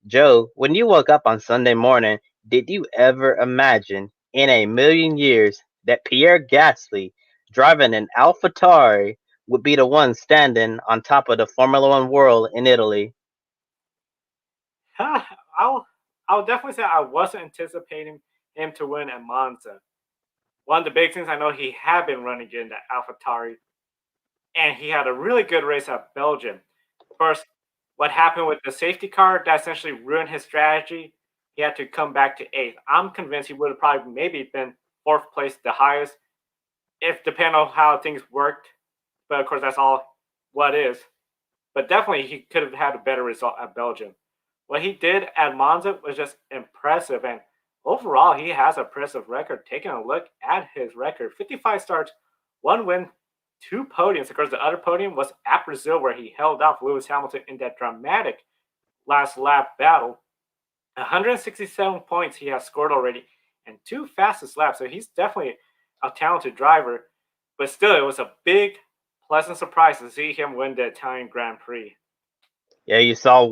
Joe, when you woke up on Sunday morning, did you ever imagine in a million years that Pierre Gasly, driving an AlphaTauri, would be the one standing on top of the Formula One world in Italy? I'll I'll definitely say I wasn't anticipating him to win at Monza. One of the big things I know he had been running in that AlphaTauri, and he had a really good race at Belgium. Of course, what happened with the safety car that essentially ruined his strategy. He had to come back to eighth. I'm convinced he would have probably maybe been fourth place, the highest, if depending on how things worked. But of course, that's all what is. But definitely, he could have had a better result at Belgium. What he did at Monza was just impressive, and overall, he has an impressive record. Taking a look at his record, 55 starts, one win, two podiums. Of course, the other podium was at Brazil, where he held off Lewis Hamilton in that dramatic last lap battle. 167 points he has scored already, and two fastest laps. So he's definitely a talented driver. But still, it was a big, pleasant surprise to see him win the Italian Grand Prix. Yeah, you saw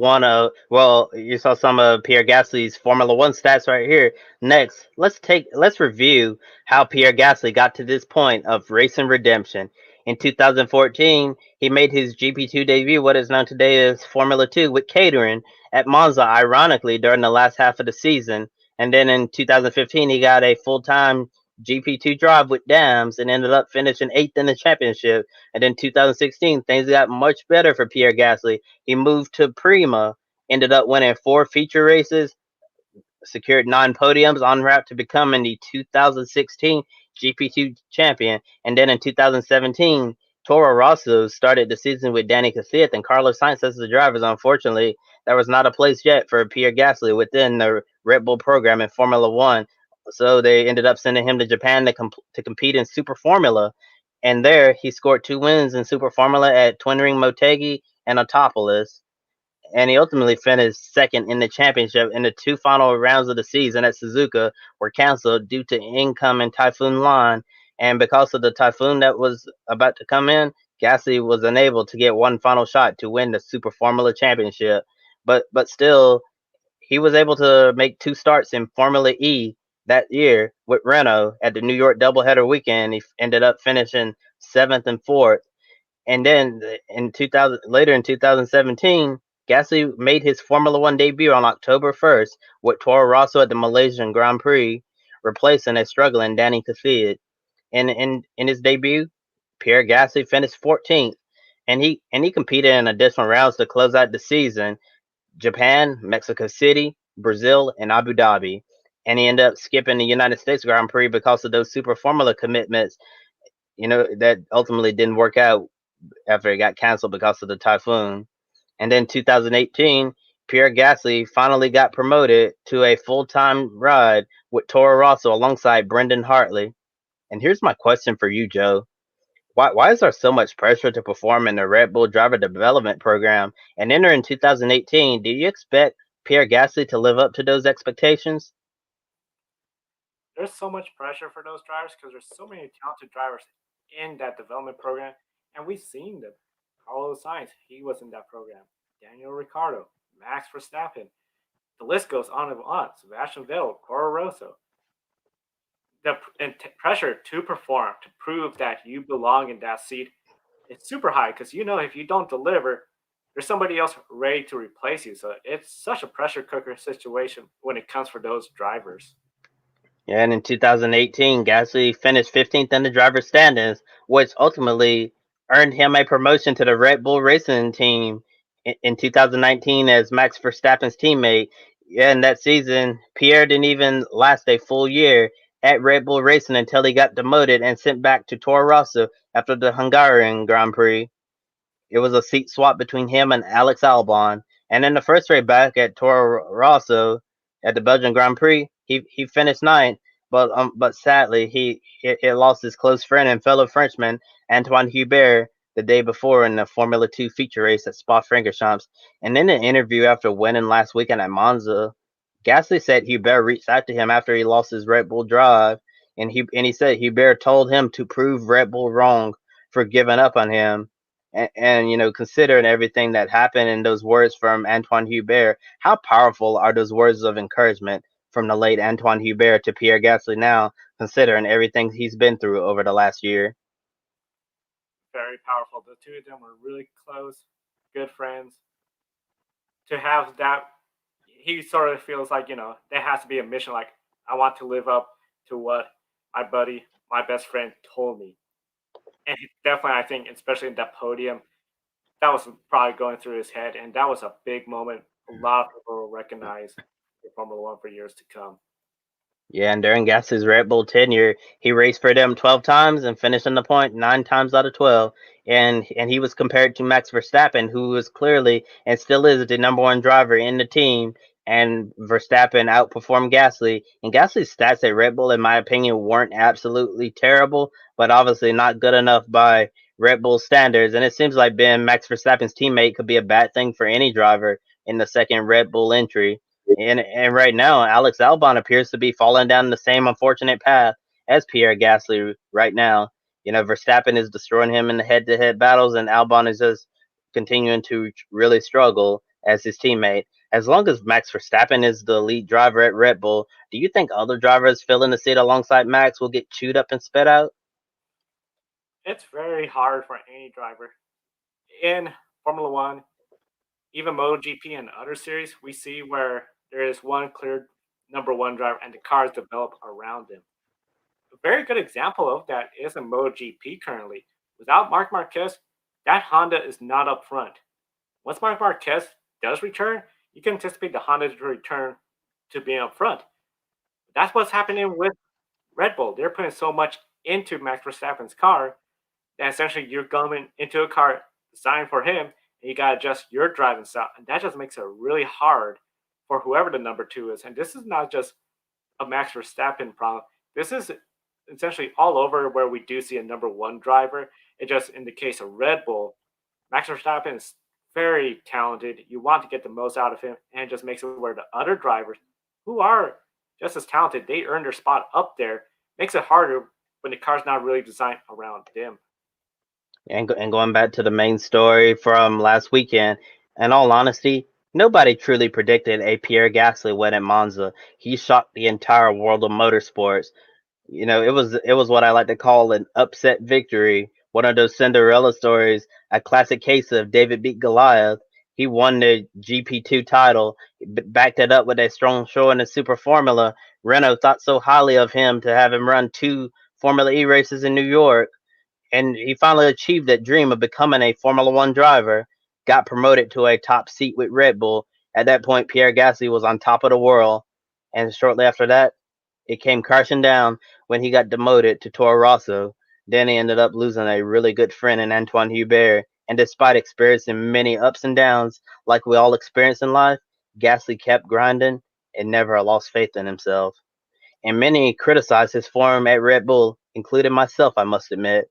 you saw some of Pierre Gasly's Formula One stats right here. Next, let's review how Pierre Gasly got to this point of racing redemption. In 2014, he made his GP2 debut, what is known today as Formula 2, with catering at Monza, ironically, during the last half of the season. And then in 2015, he got a full-time GP2 drive with Dams and ended up finishing 8th in the championship. And in 2016, things got much better for Pierre Gasly. He moved to Prima, ended up winning 4 feature races, secured 9 podiums en route to becoming the 2016 GP2 champion. And then in 2017, Toro Rosso started the season with Danny Kvyat and Carlos Sainz as the drivers. Unfortunately, there was not a place yet for Pierre Gasly within the Red Bull program in Formula One. So they ended up sending him to Japan to compete in Super Formula. And there, he scored 2 wins in Super Formula at Twin Ring Motegi and Autopolis, and he ultimately finished second in the championship. And the 2 final rounds of the season at Suzuka were canceled due to incoming typhoon Lan. And because of the typhoon that was about to come in, Gasly was unable to get one final shot to win the Super Formula Championship. But still, he was able to make 2 starts in Formula E that year with Renault at the New York doubleheader weekend. He ended up finishing seventh and fourth. And then later in 2017, Gasly made his Formula One debut on October 1st with Toro Rosso at the Malaysian Grand Prix, replacing a struggling Danny Kvyat. In his debut, Pierre Gasly finished 14th, and he competed in additional rounds to close out the season: Japan, Mexico City, Brazil, and Abu Dhabi. And he ended up skipping the United States Grand Prix because of those Super Formula commitments. That ultimately didn't work out after it got canceled because of the typhoon. And then 2018, Pierre Gasly finally got promoted to a full-time ride with Toro Rosso alongside Brendan Hartley. And here's my question for you, Joe. Why is there so much pressure to perform in the Red Bull Driver Development Program? And entering 2018, do you expect Pierre Gasly to live up to those expectations? There's so much pressure for those drivers because there's so many talented drivers in that development program, and we've seen them. Carlos Sainz, he was in that program. Daniel Ricciardo, Max Verstappen. The list goes on and on. Sebastian Vettel, Toro Rosso. The pressure to perform, to prove that you belong in that seat, it's super high because if you don't deliver, there's somebody else ready to replace you. So it's such a pressure cooker situation when it comes for those drivers. Yeah, and in 2018, Gasly finished 15th in the driver's standings, which ultimately earned him a promotion to the Red Bull Racing team in 2019 as Max Verstappen's teammate. Yeah, in that season, Pierre didn't even last a full year at Red Bull Racing until he got demoted and sent back to Toro Rosso after the Hungarian Grand Prix. It was a seat swap between him and Alex Albon. And in the first race back at Toro Rosso at the Belgian Grand Prix, he finished ninth, but sadly he lost his close friend and fellow Frenchman Antoine Hubert the day before in the Formula 2 feature race at Spa-Francorchamps. And in an interview after winning last weekend at Monza, Gasly said Hubert reached out to him after he lost his Red Bull drive, and he said Hubert told him to prove Red Bull wrong for giving up on him. And considering everything that happened in those words from Antoine Hubert, how powerful are those words of encouragement from the late Antoine Hubert to Pierre Gasly now, considering everything he's been through over the last year? Very powerful. The two of them were really close, good friends. To have that, he sort of feels like, there has to be a mission. Like, I want to live up to what my buddy, my best friend told me. And definitely, I think, especially in that podium, that was probably going through his head. And that was a big moment. A lot of people will recognize the Formula One for years to come. Yeah, and during Gasly's Red Bull tenure, he raced for them 12 times and finished in the point 9 times out of 12. And he was compared to Max Verstappen, who was clearly and still is the number one driver in the team. And Verstappen outperformed Gasly. And Gasly's stats at Red Bull, in my opinion, weren't absolutely terrible, but obviously not good enough by Red Bull standards. And it seems like being Max Verstappen's teammate could be a bad thing for any driver in the second Red Bull entry. And right now, Alex Albon appears to be falling down the same unfortunate path as Pierre Gasly right now. You know, Verstappen is destroying him in the head-to-head battles, and Albon is just continuing to really struggle as his teammate. As long as Max Verstappen is the lead driver at Red Bull, do you think other drivers filling the seat alongside Max will get chewed up and spit out? It's very hard for any driver in Formula One, even MotoGP and other series. We see where there is one clear number one driver, and the cars develop around him. A very good example of that is in MotoGP currently. Without Marc Marquez, that Honda is not up front. Once Marc Marquez does return, you can anticipate the Honda to return to being up front. That's what's happening with Red Bull. They're putting so much into Max Verstappen's car that essentially you're going into a car designed for him, and you got to adjust your driving style. And that just makes it really hard for whoever the number two is. And this is not just a Max Verstappen problem. This is essentially all over where we do see a number one driver. It just in the case of Red Bull, Max Verstappen is very talented. You want to get the most out of him, and it just makes it where the other drivers who are just as talented, they earn their spot up there. Makes it harder when the car's not really designed around them. And going back to the main story from last weekend, in all honesty, nobody truly predicted a Pierre Gasly win at Monza. He shocked the entire world of motorsports. You know, it was what I like to call an upset victory, one of those Cinderella stories, a classic case of David beat Goliath. He won the GP2 title, backed it up with a strong show in the Super Formula. Renault thought so highly of him to have him run two Formula E races in New York, and he finally achieved that dream of becoming a Formula One driver. Got promoted to a top seat with Red Bull. At that point, Pierre Gasly was on top of the world, and shortly after that, it came crashing down when he got demoted to Toro Rosso. Then he ended up losing a really good friend in Antoine Hubert. And despite experiencing many ups and downs, like we all experience in life, Gasly kept grinding and never lost faith in himself. And many criticized his form at Red Bull, including myself, I must admit.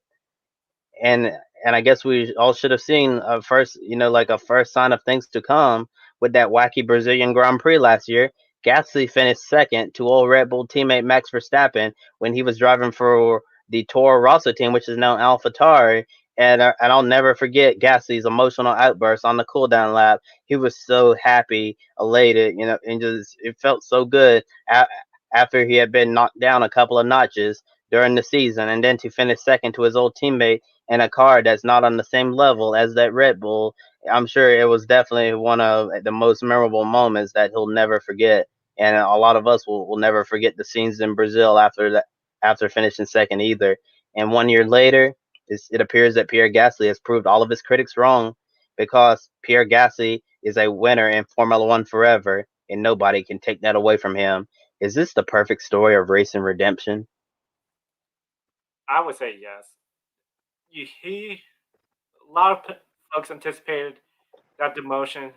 and and I guess we all should have seen a first, like a first sign of things to come with that wacky Brazilian Grand Prix last year. Gasly finished second to old Red Bull teammate Max Verstappen when he was driving for the Toro Rosso team, which is now AlphaTauri. And I'll never forget Gasly's emotional outburst on the cooldown lap. He was so happy, elated, and just it felt so good after he had been knocked down a couple of notches during the season, and then to finish second to his old teammate in a car that's not on the same level as that Red Bull. I'm sure it was definitely one of the most memorable moments that he'll never forget. And a lot of us will never forget the scenes in Brazil after that, after finishing second either. And 1 year later, it appears that Pierre Gasly has proved all of his critics wrong, because Pierre Gasly is a winner in Formula One forever, and nobody can take that away from him. Is this the perfect story of racing redemption? I would say yes. A lot of folks anticipated that demotion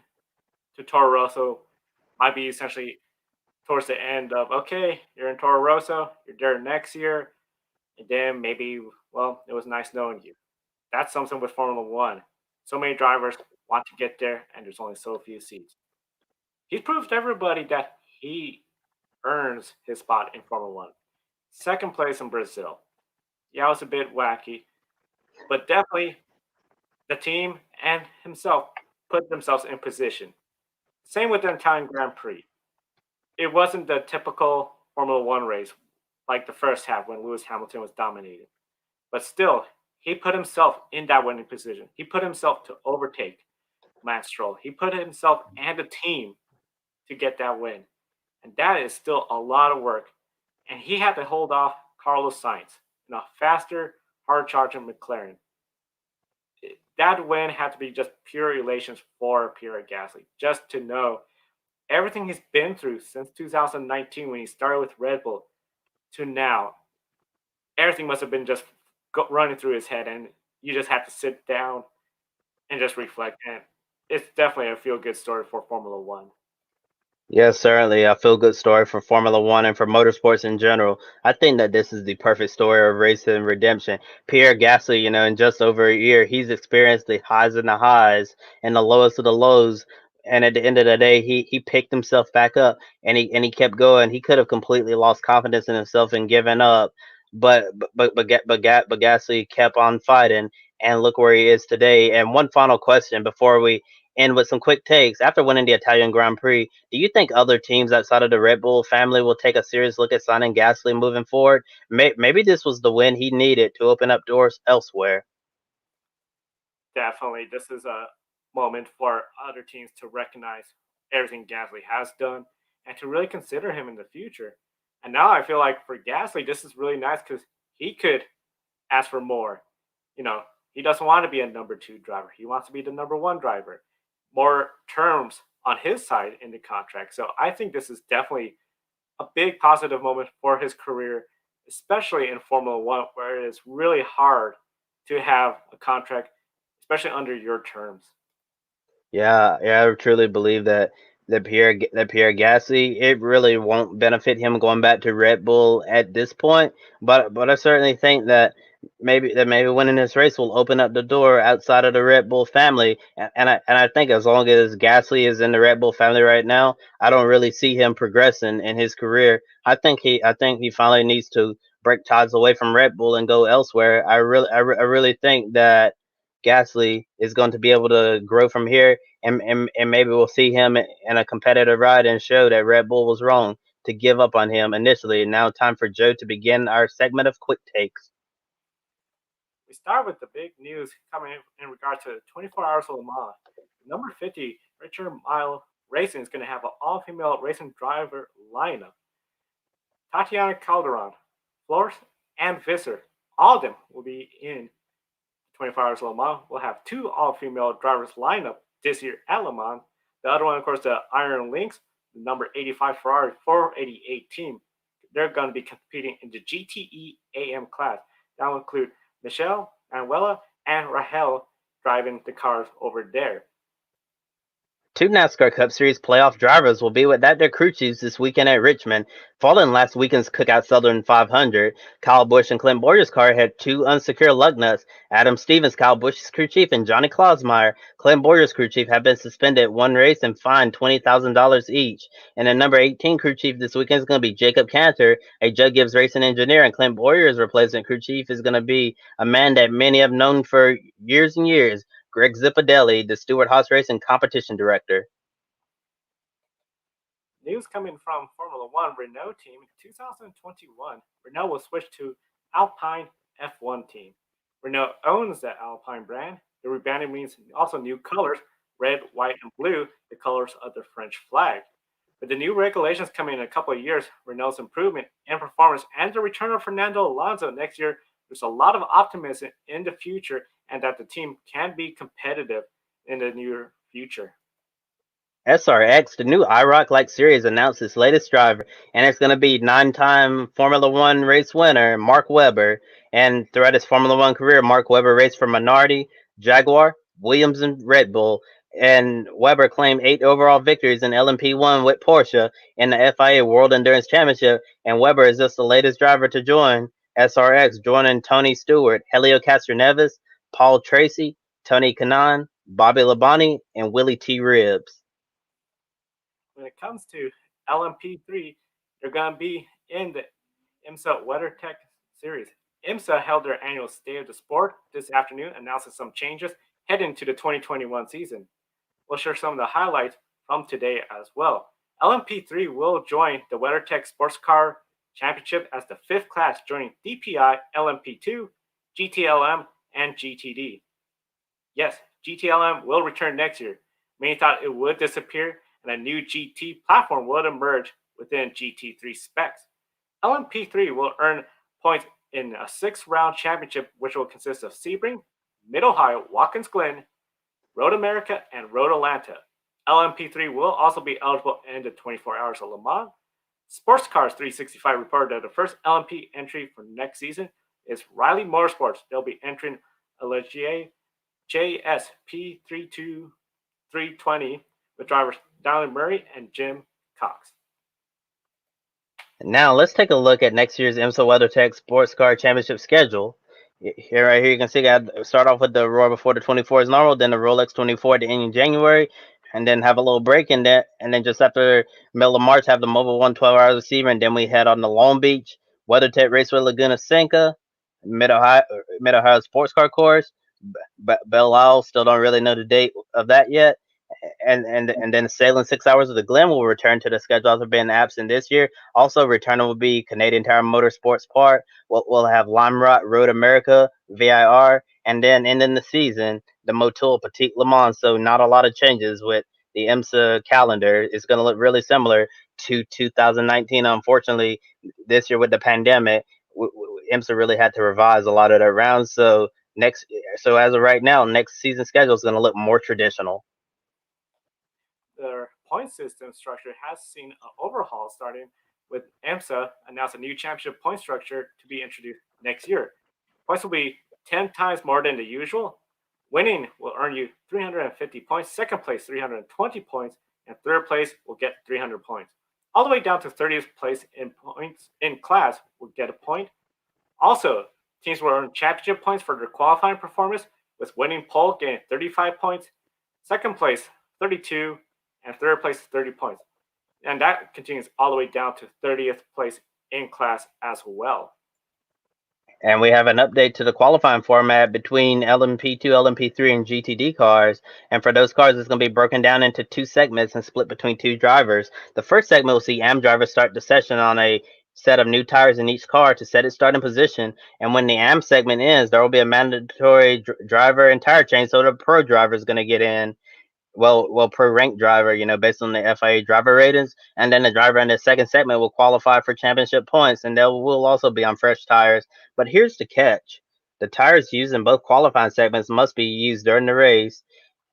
to Toro Rosso might be essentially towards the end of okay, you're in Toro Rosso, you're there next year, and then maybe well, it was nice knowing you. That's something with Formula One. So many drivers want to get there, and there's only so few seats. He's proved to everybody that he earns his spot in Formula One. Second place in Brazil. Yeah, it was a bit wacky, but definitely the team and himself put themselves in position. Same with the Italian Grand Prix. It wasn't the typical Formula One race like the first half when Lewis Hamilton was dominating. But still, he put himself in that winning position. He put himself to overtake Matt Stroll. He put himself and the team to get that win. And that is still a lot of work. And he had to hold off Carlos Sainz in a faster, hard charging McLaren. That win had to be just pure relations for Pierre Gasly. Just to know everything he's been through since 2019 when he started with Red Bull, to now, everything must have been just running through his head, and you just have to sit down and just reflect. And it's definitely a feel good story for Formula One. Yes, certainly. A feel good story for Formula One and for motorsports in general. I think that this is the perfect story of racing redemption. Pierre Gasly, in just over a year, he's experienced the highs and the highs and the lowest of the lows. And at the end of the day, he picked himself back up and he kept going. He could have completely lost confidence in himself and given up, but Gasly kept on fighting. And look where he is today. And one final question before we end with some quick takes. After winning the Italian Grand Prix, do you think other teams outside of the Red Bull family will take a serious look at signing Gasly moving forward? Maybe this was the win he needed to open up doors elsewhere. Definitely, this is a moment for other teams to recognize everything Gasly has done and to really consider him in the future. And now I feel like for Gasly, this is really nice because he could ask for more. You know, he doesn't want to be a number two driver. He wants to be the number one driver. More terms on his side in the contract. So I think this is definitely a big positive moment for his career, especially in Formula One, where it is really hard to have a contract, especially under your terms. Yeah, yeah, I truly believe that Pierre Gasly, it really won't benefit him going back to Red Bull at this point. But I certainly think that maybe winning this race will open up the door outside of the Red Bull family. And I think as long as Gasly is in the Red Bull family right now, I don't really see him progressing in his career. I think he finally needs to break ties away from Red Bull and go elsewhere. I really think that Gasly is going to be able to grow from here, and maybe we'll see him in a competitive ride and show that Red Bull was wrong to give up on him initially. Now, time for Joe to begin our segment of quick takes. We start with the big news coming in regard to 24 Hours of Le Mans. Number 50, Richard Mille Racing is going to have an all female racing driver lineup. Tatiana Calderon, Flores, and Visser, all of them will be in 24 Hours Le Mans. We'll have two all female drivers lineup this year at Le Mans. The other one, of course, the Iron Lynx, the number 85 Ferrari 488 team. They're going to be competing in the GTE AM class. That will include Michelle, Manuela, and Rahel driving the cars over there. Two NASCAR Cup Series playoff drivers will be without their crew chiefs this weekend at Richmond. Following last weekend's Cookout Southern 500, Kyle Busch and Clint Bowyer's car had two unsecure lug nuts. Adam Stevens, Kyle Busch's crew chief, and Johnny Klausmeyer, Clint Bowyer's crew chief, have been suspended one race and fined $20,000 each. And the number 18 crew chief this weekend is going to be Jacob Cantor, a Judd Gibbs racing engineer, and Clint Bowyer's replacement crew chief is going to be a man that many have known for years and years, Greg Zipadelli, the Stewart Haas Racing competition director. News coming from Formula One Renault team in 2021. Renault will switch to Alpine F1 team. Renault owns the Alpine brand. The rebranding means also new colors red, white, and blue, the colors of the French flag. With the new regulations coming in a couple of years, Renault's improvement in performance, and the return of Fernando Alonso next year, there's a lot of optimism in the future and that the team can be competitive in the near future. SRX, the new IROC like series, announced its latest driver, and it's going to be nine-time Formula One race winner Mark Webber. And throughout his Formula One career, Mark Webber raced for Minardi, Jaguar, Williams, and Red Bull. And Webber claimed 8 overall victories in LMP1 with Porsche in the FIA World Endurance Championship. And Webber is just the latest driver to join SRX, joining Tony Stewart, Helio Castroneves, Paul Tracy, Tony Kanaan, Bobby Labonte, and Willie T. Ribbs. When it comes to LMP3, they're going to be in the IMSA WeatherTech series. IMSA held their annual State of the Sport this afternoon, announcing some changes heading into the 2021 season. We'll share some of the highlights from today as well. LMP3 will join the WeatherTech Sports Car Championship as the fifth class, joining DPI, LMP2, GTLM, and GTD. Yes, GTLM will return next year. Many thought it would disappear and a new GT platform would emerge within GT3 specs. LMP3 will earn points in a 6-round championship, which will consist of Sebring, Mid-Ohio, Watkins Glen, Road America, and Road Atlanta. LMP3 will also be eligible in the 24 Hours of Le Mans. Sports Cars 365 reported that the first LMP entry for next season is Riley Motorsports. They'll be entering a Legier JSP32320 with drivers Dallin Murray and Jim Cox. Now let's take a look at next year's IMSA WeatherTech Sports Car Championship schedule. Here, right here, you can see I start off with the Roar Before the 24 is normal, then the Rolex 24 at the end of January, and then have a little break in there, and then just after middle of March have the Mobile 112 hours receiver, and then we head on to Long Beach, WeatherTech Raceway Laguna Seca, Mid Ohio Sports Car Course, Belle Isle. Still don't really know the date of that yet. And then sailing 6 hours of the Glen will return to the schedule after being absent this year. Also returning will be Canadian Tire Motorsports Park. We'll have Lime Rock Road America VIR, and then ending the season the Motul Petit Le Mans. So not a lot of changes with the IMSA calendar. It's going to look really similar to 2019. Unfortunately, this year with the pandemic, IMSA really had to revise a lot of their rounds. So as of right now, next season schedule is going to look more traditional. Their point system structure has seen an overhaul, starting with IMSA announced a new championship point structure to be introduced next year. Points will be 10 times more than the usual. Winning will earn you 350 points, second place 320 points, and third place will get 300 points. All the way down to 30th place in points in class will get a point. Also, teams will earn championship points for their qualifying performance, with winning pole getting 35 points, second place 32, and third place 30 points. And that continues all the way down to 30th place in class as well. And we have an update to the qualifying format between LMP2, LMP3, and GTD cars. And for those cars, it's going to be broken down into two segments and split between two drivers. The first segment will see AM drivers start the session on a set of new tires in each car to set its starting position. And when the AM segment ends, there will be a mandatory driver and tire change. So the pro driver is going to get in. Pro ranked driver, based on the FIA driver ratings, and then the driver in the second segment will qualify for championship points, and they will also be on fresh tires. But here's the catch: the tires used in both qualifying segments must be used during the race,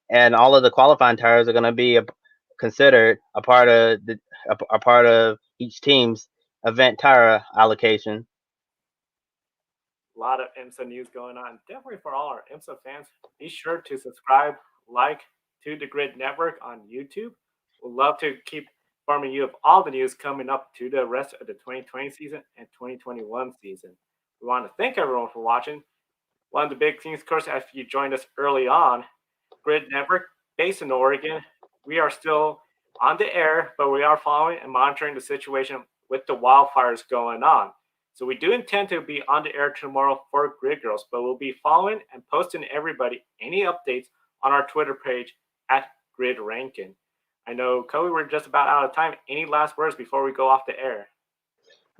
and all of the qualifying tires are going to be considered a part of each team's event tire allocation. A lot of IMSA news going on. Definitely for all our IMSA fans, be sure to subscribe, like to the Grid Network on YouTube. We'd love to keep informing you of all the news coming up to the rest of the 2020 season and 2021 season. We want to thank everyone for watching. One of the big things, of course, if you joined us early on, Grid Network, based in Oregon, we are still on the air, but we are following and monitoring the situation with the wildfires going on. So we do intend to be on the air tomorrow for Grid Girls, but we'll be following and posting everybody any updates on our Twitter page at Grid Rankin. I know, Kobe, we're just about out of time. Any last words before we go off the air?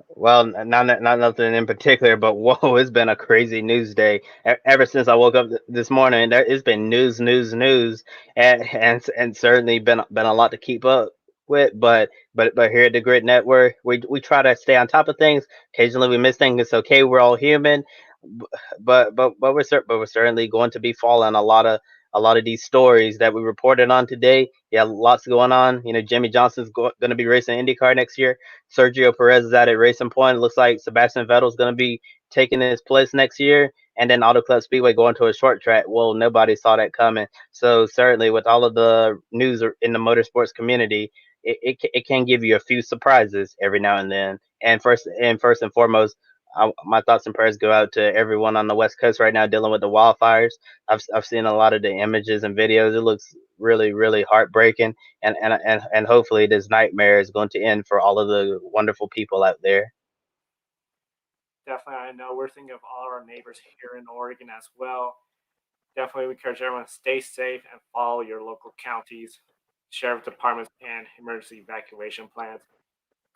Well, not nothing in particular, but whoa, it's been a crazy news day. Ever since I woke up this morning, it's been news, and certainly been a lot to keep up with. But here at the Grid Network, we try to stay on top of things. Occasionally we miss things. It's okay. We're all human. But we're certainly going to be following a lot of these stories that we reported on today. Yeah, lots going on. Jimmy Johnson's going to be racing IndyCar next year. Sergio Perez is out at Racing Point. It looks like Sebastian Vettel is going to be taking his place next year. And then Auto Club Speedway going to a short track. Well, nobody saw that coming. So certainly, with all of the news in the motorsports community, it can give you a few surprises every now and then. And first and foremost, my thoughts and prayers go out to everyone on the West Coast right now dealing with the wildfires. I've seen a lot of the images and videos. It looks really, really heartbreaking, and hopefully this nightmare is going to end for all of the wonderful people out there. Definitely, I know we're thinking of all our neighbors here in Oregon as well. Definitely, we encourage everyone to stay safe and follow your local counties, sheriff departments, and emergency evacuation plans.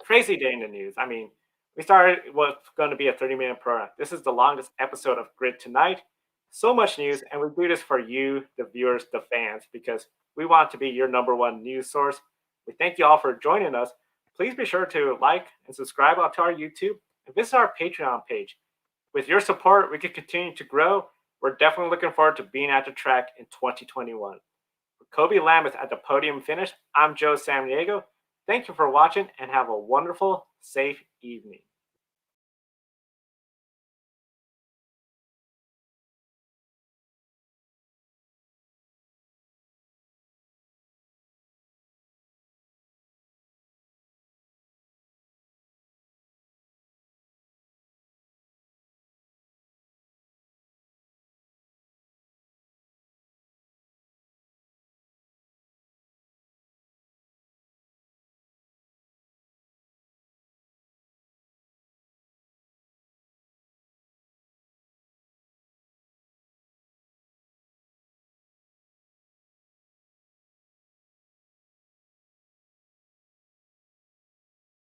Crazy day in the news. I mean, we started what's going to be a 30-minute program. This is the longest episode of Grid Tonight. So much news, and we do this for you, the viewers, the fans, because we want to be your number one news source. We thank you all for joining us. Please be sure to like and subscribe to our YouTube and visit our Patreon page. With your support, we can continue to grow. We're definitely looking forward to being at the track in 2021. For Kobe Lambeth at the podium finish, I'm Joe Samaniego. Thank you for watching and have a wonderful, safe evening.